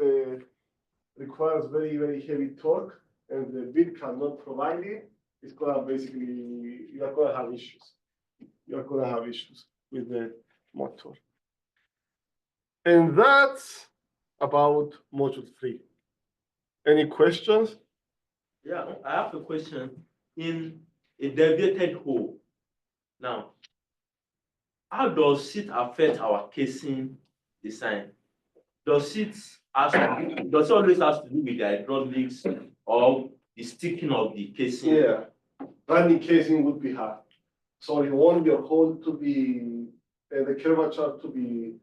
requires very, very heavy torque and the bit cannot provide it, it's gonna basically, you are gonna have issues. You are gonna have issues with the motor. And that's about module 3. Any questions?
Yeah, I have a question. In a deviated hole, now, how does it affect our casing design? Does it always have to do with the hydraulics or the sticking of the casing?
Yeah, running casing would be hard. So you want your hole to be, the curvature to be,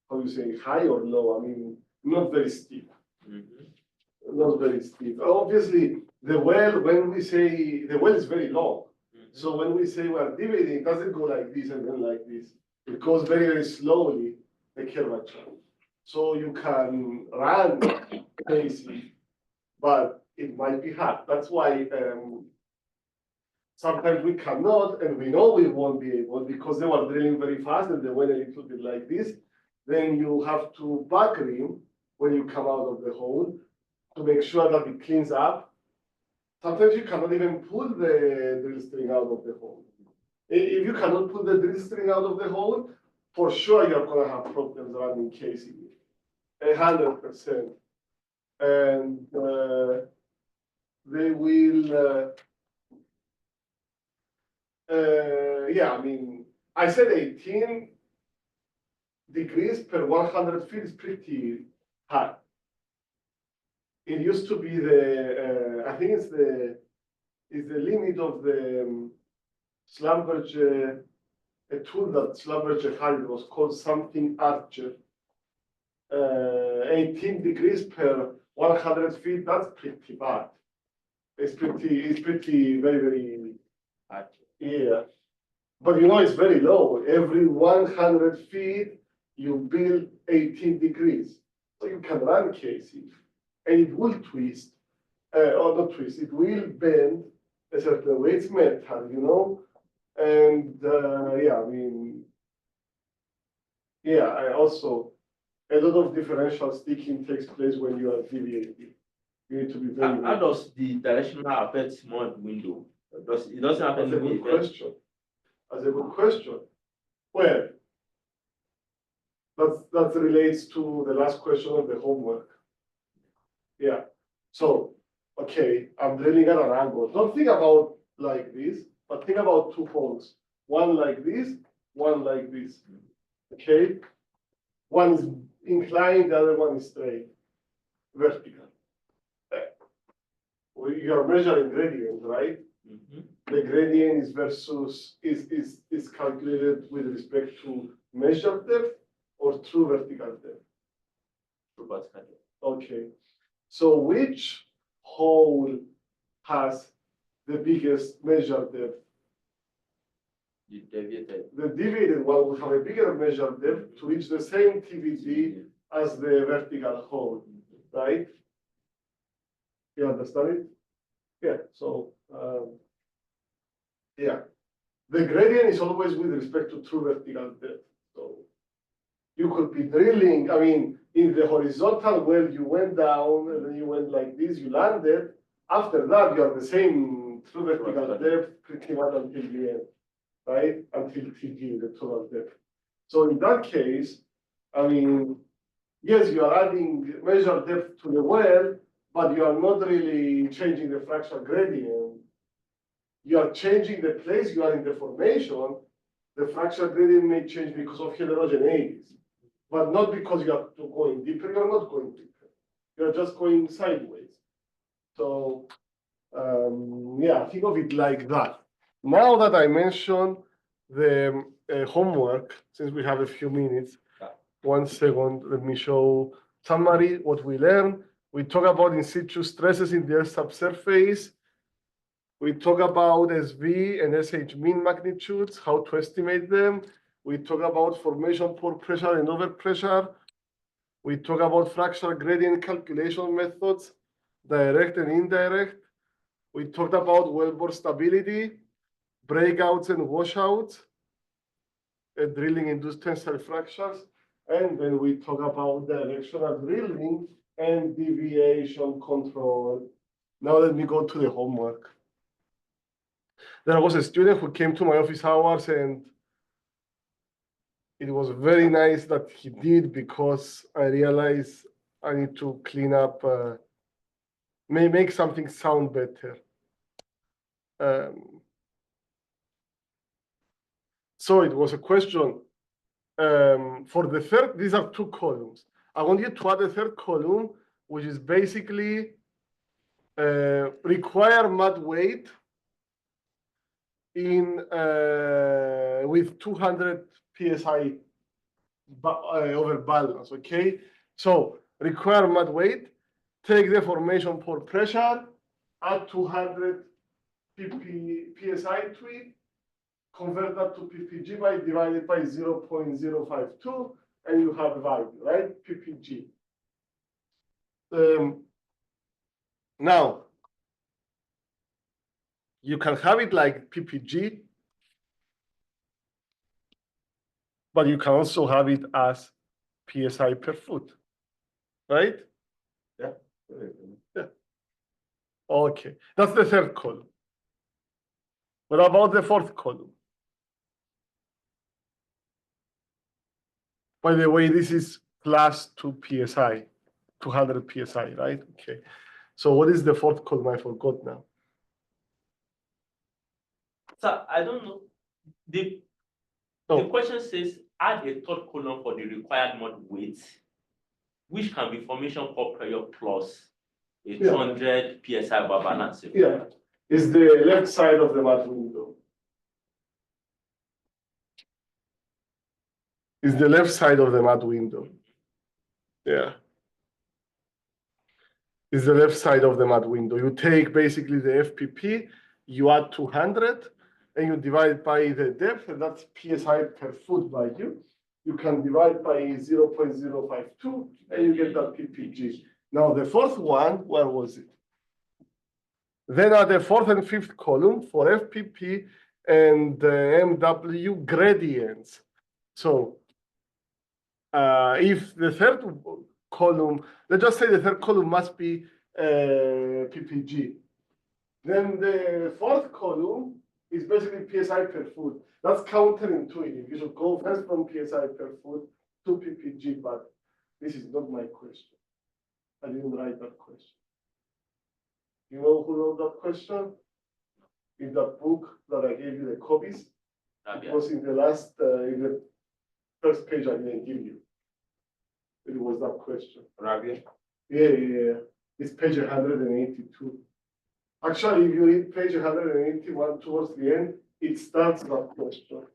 how do you say, high or low? I mean, not very steep. Mm-hmm. Not very steep. Obviously, the well, when we say, the well is very long. Mm-hmm. So when we say we're deviating, it doesn't go like this and then like this. It goes very, very slowly, the curvature. So you can run casing, but it might be hard. That's why sometimes we cannot, and we know we won't be able because they were drilling very fast and they went a little bit like this. Then you have to back rim when you come out of the hole to make sure that it cleans up. Sometimes you cannot even pull the drill string out of the hole. If you cannot pull the drill string out of the hole, for sure you're going to have problems running casing. 100%. And they will, yeah, I mean, I said 18 degrees per 100 feet is pretty high. it used to be the, I think it's the limit of the Schlumberger, a tool that Schlumberger had, it was called something Archer. 18 degrees per 100 feet, that's pretty bad. It's pretty very
Hard.
yeah. But you know, it's very low. Every 100 feet, you build 18 degrees. So you can run casing and it will twist, or not twist, it will bend a certain way. It's metal, you know? And yeah, I mean, yeah, I also, a lot of differential sticking takes place when you are deviating. You need to be very.
How does the directional affect mod window? It doesn't have
That's
any
a good
effect?
question. That's a good question. Well, that relates to the last question of the homework. Yeah. So, okay, I'm drilling at an angle. Don't think about like this, but think about two holes. One like this, one like this. Okay? One is inclined, the other one is straight, vertical. You are measuring gradient, right?
Mhm.
The gradient is is calculated with respect to measured depth or true vertical depth.
True vertical.
Okay. So which hole has the biggest measured depth?
The deviated.
The deviated one will have a bigger measured depth to reach the same TVD as the vertical hole, right? You understand it? Yeah. So yeah, the gradient is always with respect to true vertical depth. So you could be drilling. I mean, in the horizontal well, you went down and then you went like this. You landed. After that, you are the same true vertical depth pretty much until the end, right? Until TG, the total depth. So in that case, I mean, yes, you are adding measured depth to the well, but you are not really changing the fracture gradient. You are changing the place you are in the formation. The fracture gradient may change because of heterogeneities, but not because you are going deeper. You are not going deeper. You are just going sideways. So yeah, think of it like that. Now that I mentioned the homework, since we have a few minutes, 1 second, let me show summary what we learned. We talk about in situ stresses in the Earth subsurface. We talk about SV and SH mean magnitudes, how to estimate them. We talk about formation pore pressure and overpressure. We talk about fracture gradient calculation methods, direct and indirect. We talked about wellbore stability, breakouts and washouts, drilling induced tensile fractures. And then we talk about directional drilling and deviation control. Now let me go to the homework. There was a student who came to my office hours, and it was very nice that he did, because I realized I need to clean up, make something sound better. So it was a question for the third. These are two columns. I want you to add a third column, which is basically require mud weight in with 200 psi over balance. Okay, so require mud weight, take the formation pore pressure, add 200 psi to it, convert that to ppg by divided by 0.052, and you have value, right? ppg. Now, you can have it like ppg, but you can also have it as psi per foot, right?
Yeah.
Yeah. Okay, that's the third column. What about the fourth column? By the way, this is plus 2 psi, 200 psi, right? Okay. So what is the fourth column? I forgot now.
So I don't know. The question says add a third column for the required mud weight, which can be formation pore pressure plus a 200 PSI bar balance.
Yeah, is the left side of the mat window. Is the left side of the mat window. Yeah. Is the left side of the mat window. You take basically the FPP, you add 200, and you divide by the depth, and that's PSI per foot value. You can divide by 0.052, and you get that PPG. Now the fourth one, where was it? Then at the fourth and fifth column for FPP and MW gradients. So if the third column, let's just say the third column must be PPG. Then the fourth column is basically PSI per foot. That's counterintuitive. You should go first from PSI per foot to PPG, but this is not my question. I didn't write that question. You know who wrote that question? In that book that I gave you the copies. It was in the last, in the first page I didn't give you. It was that question.
Rabia?
Yeah. It's page 182. Actually, if you read page 181 towards the end, it starts that question.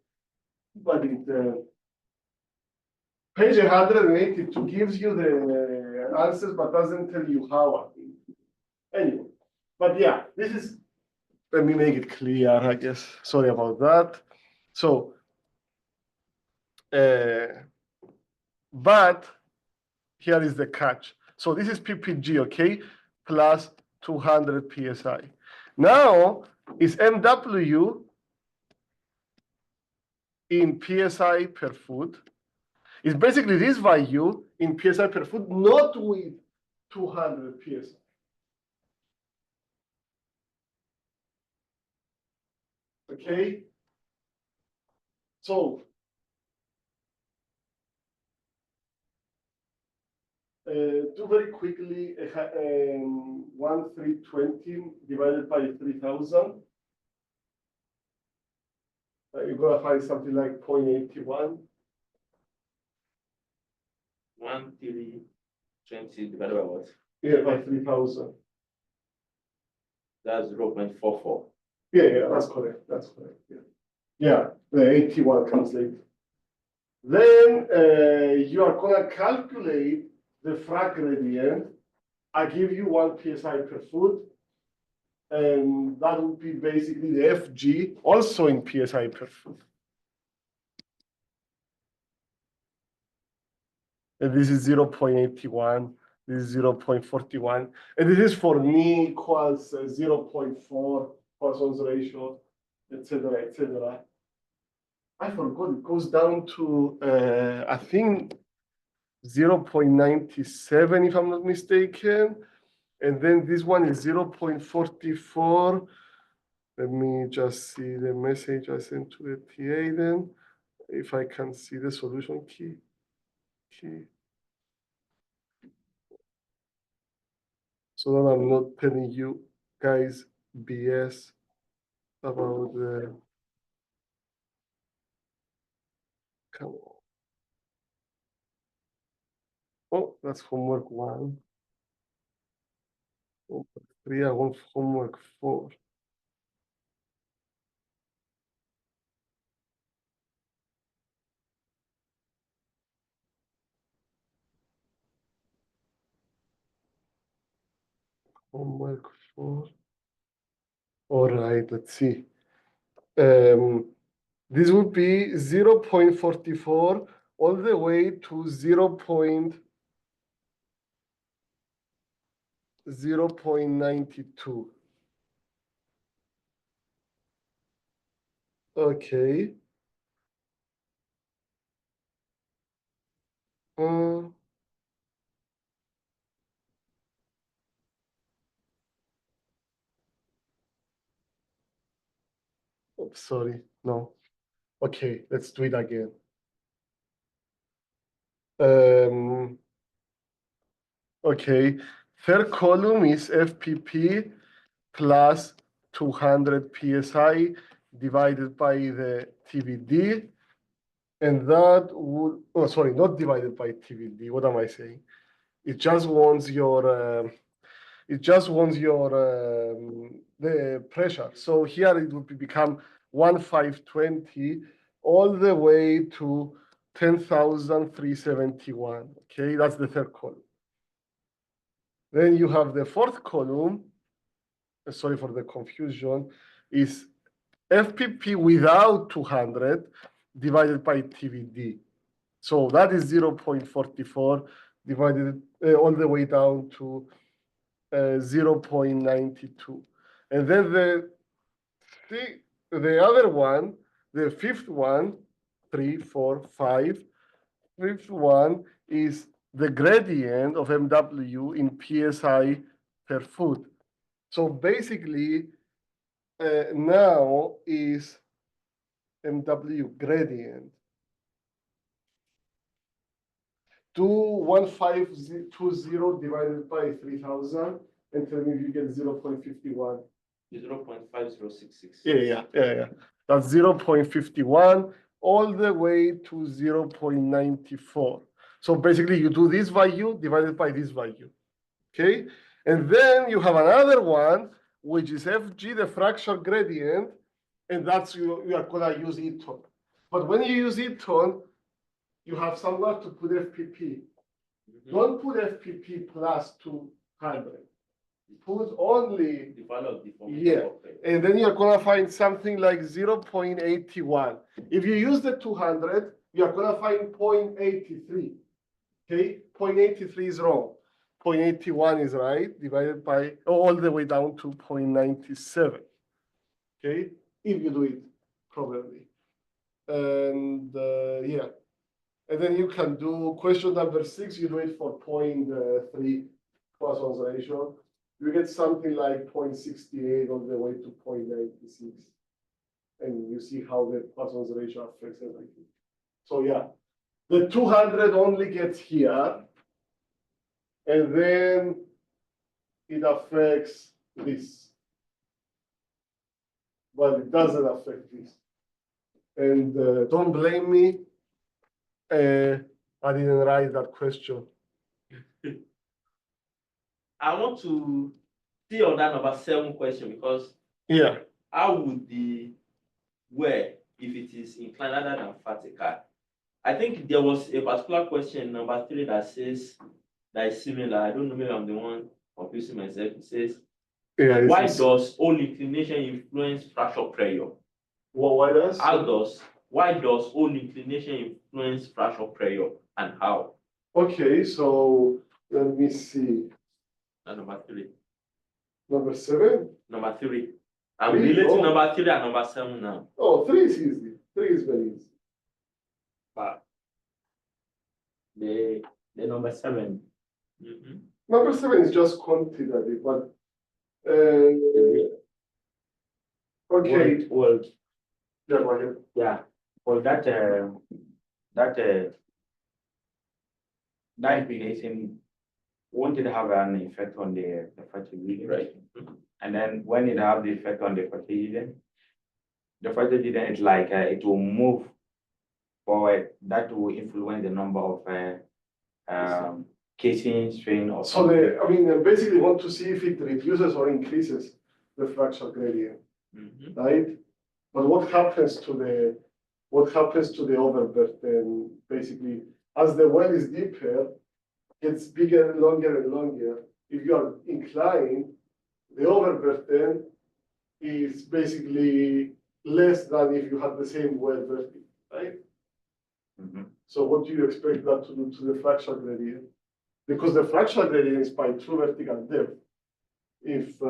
But it, page 182 gives you the answers, but doesn't tell you how. Anyway, but yeah, this is, let me make it clear, I guess. Sorry about that. So, but here is the catch. So this is PPG, okay, plus 200 PSI. Now, is MW in PSI per foot? Is basically this value in PSI per foot, not with 200 PSI. Okay, so do very quickly 1,320 divided by 3,000. You're gonna find something like 0.81.
1,320 divided by what?
Yeah, by 3,000.
That's 0.44.
Yeah, that's correct. That's correct. Yeah, the 81 comes later. Then you are gonna calculate the frag gradient. I give you 1 PSI per foot, and that would be basically the FG, also in PSI per foot. And this is 0.81, this is 0.41, and this is for me equals 0.4 Poisson's ratio, etc., etc. I forgot it goes down to I think 0.97 if I'm not mistaken, and then this one is 0.44. Let me just see the message I sent to the TA then, if I can see the solution key. So that I'm not telling you guys BS about the, come on. Oh, that's homework 1. Homework 3, I want homework 4. Homework 4. All right, let's see. This would be 0.44 all the way to 0.92. Okay. Oh, sorry, no. Okay, let's do it again. Okay, third column is FPP plus 200 PSI divided by the TVD. And that would, oh, sorry, not divided by TVD. What am I saying? It just wants your It just wants your the pressure. So here it would become 1,520 all the way to 10,371. Okay, that's the third column. Then you have the fourth column. Sorry for the confusion. Is FPP without 200 divided by TVD. So that is 0.44 divided all the way down to 0.92. And then the other one, the fifth one, 3, 4, 5, fifth one is the gradient of MW in PSI per foot. So basically, now is MW gradient. 21520 divided by 3,000, and tell me if you get 0.51.
0.5066.
Yeah. That's 0.51 all the way to 0.94. So basically, you do this value divided by this value. Okay, and then you have another one, which is FG, the fracture gradient, and that's you are gonna use Eton. But when you use Eton, you have somewhere to put FPP. Don't put FPP plus 200. Put only
The value of the formula.
yeah, and then you're gonna find something like 0.81. If you use the 200, you're gonna find 0.83. Okay, 0.83 is wrong. 0.81 is right, divided by all the way down to 0.97. Okay, if you do it properly. And yeah, and then you can do question number 6. You do it for 0.3 Poisson's ratio. You get something like 0.68 all the way to 0.96. And you see how the Poisson's ratio affects everything. So yeah, the 200 only gets here. And then it affects this. But it doesn't affect this. And don't blame me. I didn't write that question.
I want to see on that number 7 question because
Yeah.
how would the well, if it is inclined rather than vertical? I think there was a particular question, number 3, that says that is similar. I don't know, maybe I'm the one confusing myself. It says,
Yeah.
why does all inclination influence fracture pressure?
Well, why does?
Why does all inclination influence fracture pressure and how?
Okay, so let me see.
Number 3.
Number 7?
Number 3. I'm
3,
relating
oh.
number 3 and number 7 now.
Oh, 3 is easy. 3 is very easy.
But the number 7.
Number 7 is just quantitative, but okay.
Well,
Yeah, go ahead.
yeah. Well, that inclination won't it have an effect on the fertility, right? And then when it have the effect on the fertility is like it will move forward. That will influence the number of casing strain or
So they basically want to see if it reduces or increases the fracture gradient, right? But what happens to the overburden? Basically, as the well is deeper, gets bigger and longer. If you are inclined, the overburden is basically less than if you had the same well vertical, right? So what do you expect that to do to the fracture gradient? Because the fracture gradient is by true vertical depth. If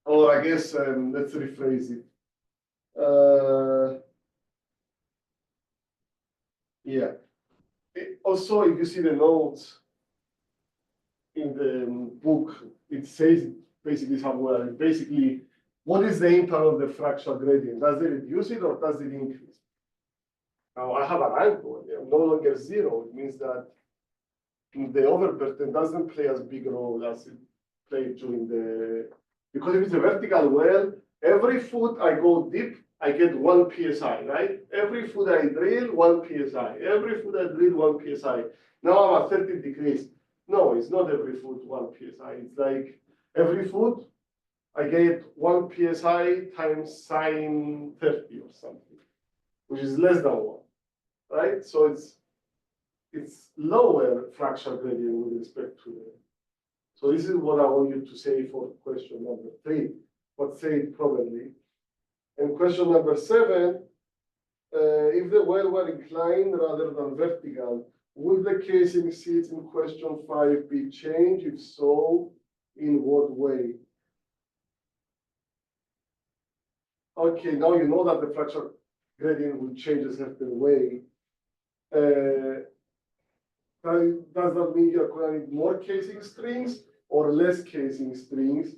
or I guess let's rephrase it. Yeah. Also, if you see the notes in the book, it says basically somewhere, basically, what is the impact of the fracture gradient? Does it reduce it or does it increase? Now I have an angle, no longer 0. It means that the overburden doesn't play as big a role as it played during the, because if it's a vertical well, every foot I go deep, I get 1 psi, right? Every foot I drill, 1 psi. Every foot I drill, 1 psi. Now I'm at 30 degrees. No, it's not every foot 1 psi. It's like every foot I get 1 psi times sine 30 or something, which is less than 1, right? So it's lower fractional gradient with respect to the. So this is what I want you to say for question number 3, but say it properly. And question number 7, if the well were inclined rather than vertical, would the casing seats in question 5 be changed? If so, in what way? Okay, now you know that the fractional gradient will change a certain way. Does that mean you're going to need more casing strings or less casing strings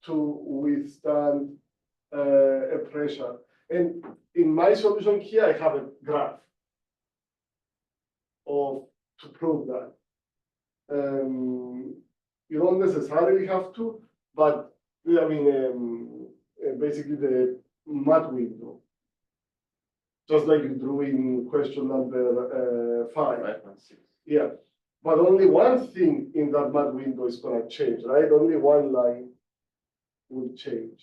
to withstand a pressure? And in my solution here, I have a graph to prove that. You don't necessarily have to, but I mean, basically the mud window, just like you drew in question number 5.
5 and 6.
Yeah, but only one thing in that mud window is going to change, right? Only one line will change.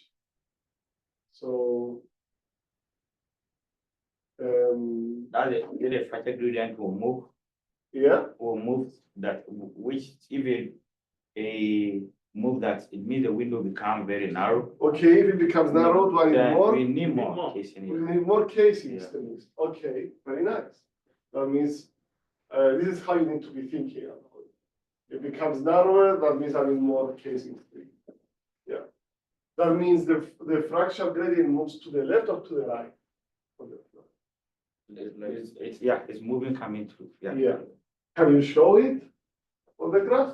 So
The fracture gradient will move.
yeah,
Will move that, which even a move that it means the window become very narrow.
okay, if it becomes narrow, do I need
Then
more?
we need
more.
more casing.
We need more casing
Yeah.
strings. Okay, very nice. That means this is how you need to be thinking about it. It becomes narrower, that means I need more casing strings. Yeah. That means the fractional gradient moves to the left or to the right of the flow.
It's moving coming through. Yeah.
Yeah. Can you show it on the graph?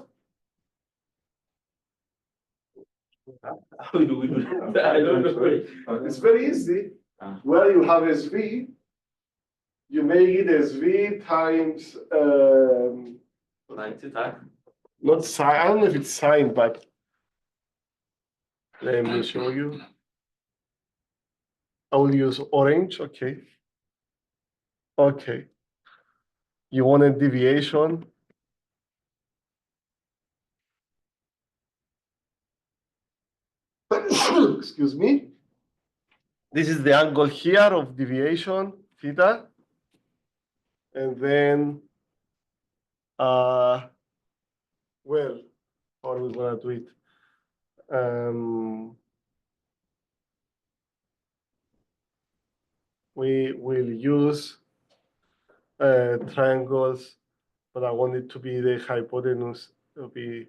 How do we do that? I don't know.
It's very easy.
Ah.
Where you have SV, you make it SV times
90 times.
not sine. I don't know if it's sine, but let me show you. I will use orange. Okay. Okay. You want a deviation? Excuse me. This is the angle here of deviation, theta. And then, well, how are we gonna do it? We will use triangles, but I want it to be the hypotenuse to be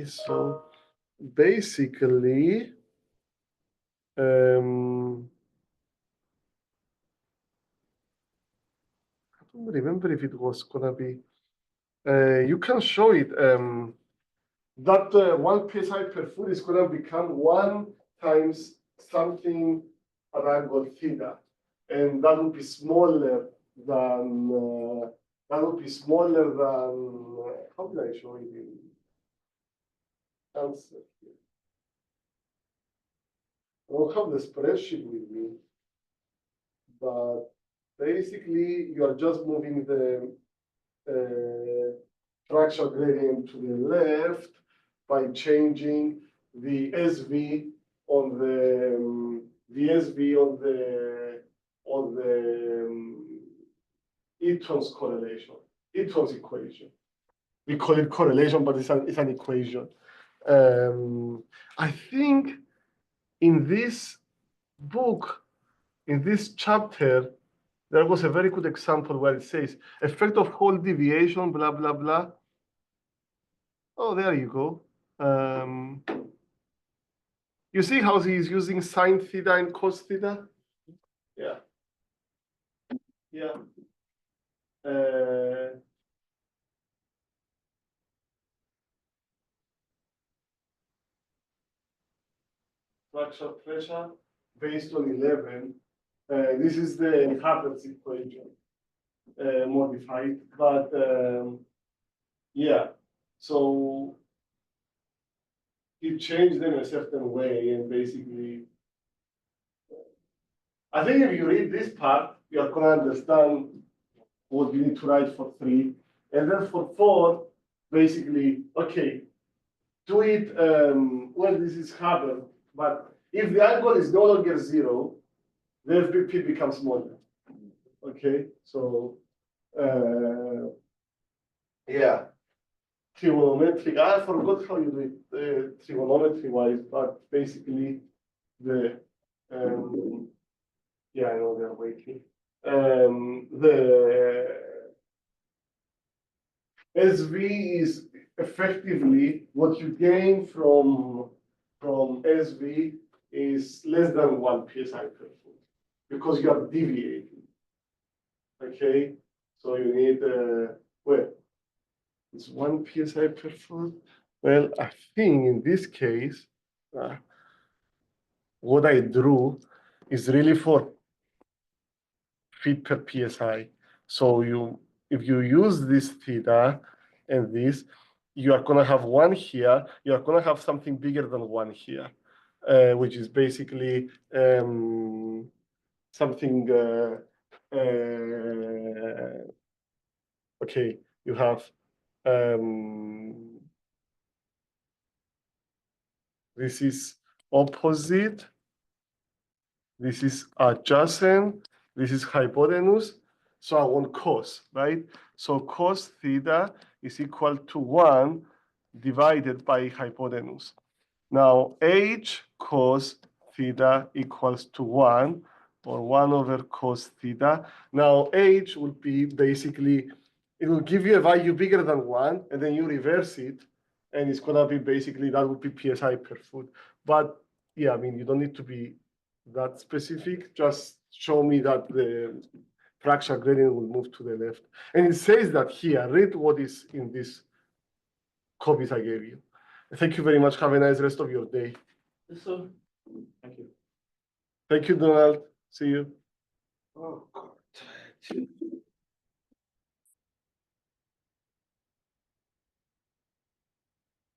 so basically I don't remember if it was gonna be you can show it that 1 psi per foot is gonna become 1 times something at angle theta, and that would be smaller than how did I show it in answer here? I don't have the spreadsheet with me, but basically you are just moving the fractional gradient to the left by changing the SV on the Eaton's correlation, Eaton's equation. We call it correlation, but it's an equation. I think in this book, in this chapter, there was a very good example where it says effect of Hall deviation, blah, blah, blah. Oh, there you go. You see how he's using sine theta and cos theta? Yeah. Yeah. Fractional pressure based on 11. This is the Hart's equation modified, but yeah. So you change them a certain way, and basically, I think if you read this part, you are gonna understand what you need to write for 3. And then for 4, basically, okay, do it, well, this is harder, but if the angle is no longer 0, the FBP becomes smaller. Okay, so, yeah, trigonometric, I forgot how you do it, trigonometry wise, but basically the, yeah, I know they're waiting. The SV is effectively what you gain from SV is less than 1 psi per foot because you are deviating. Okay, so you need well, it's 1 psi per foot. Well, I think in this case, what I drew is really for feet per psi. So if you use this theta and this, you are gonna have 1 here. You are gonna have something bigger than 1 here, which is basically something. Okay, you have this is opposite. This is adjacent, this is hypotenuse, so I want cos, right? So cos theta is equal to 1 divided by hypotenuse. Now h cos theta equals to 1, or 1 over cos theta. Now h will be basically, it will give you a value bigger than 1, and then you reverse it, and it's gonna be basically, that would be psi per foot. But yeah, I mean, you don't need to be that specific, just show me that the fractal gradient will move to the left. And it says that here, read what is in these copies I gave you. Thank you very much. Have a nice rest of your day.
So, thank you.
Thank you, Donald. See you.
Oh, God.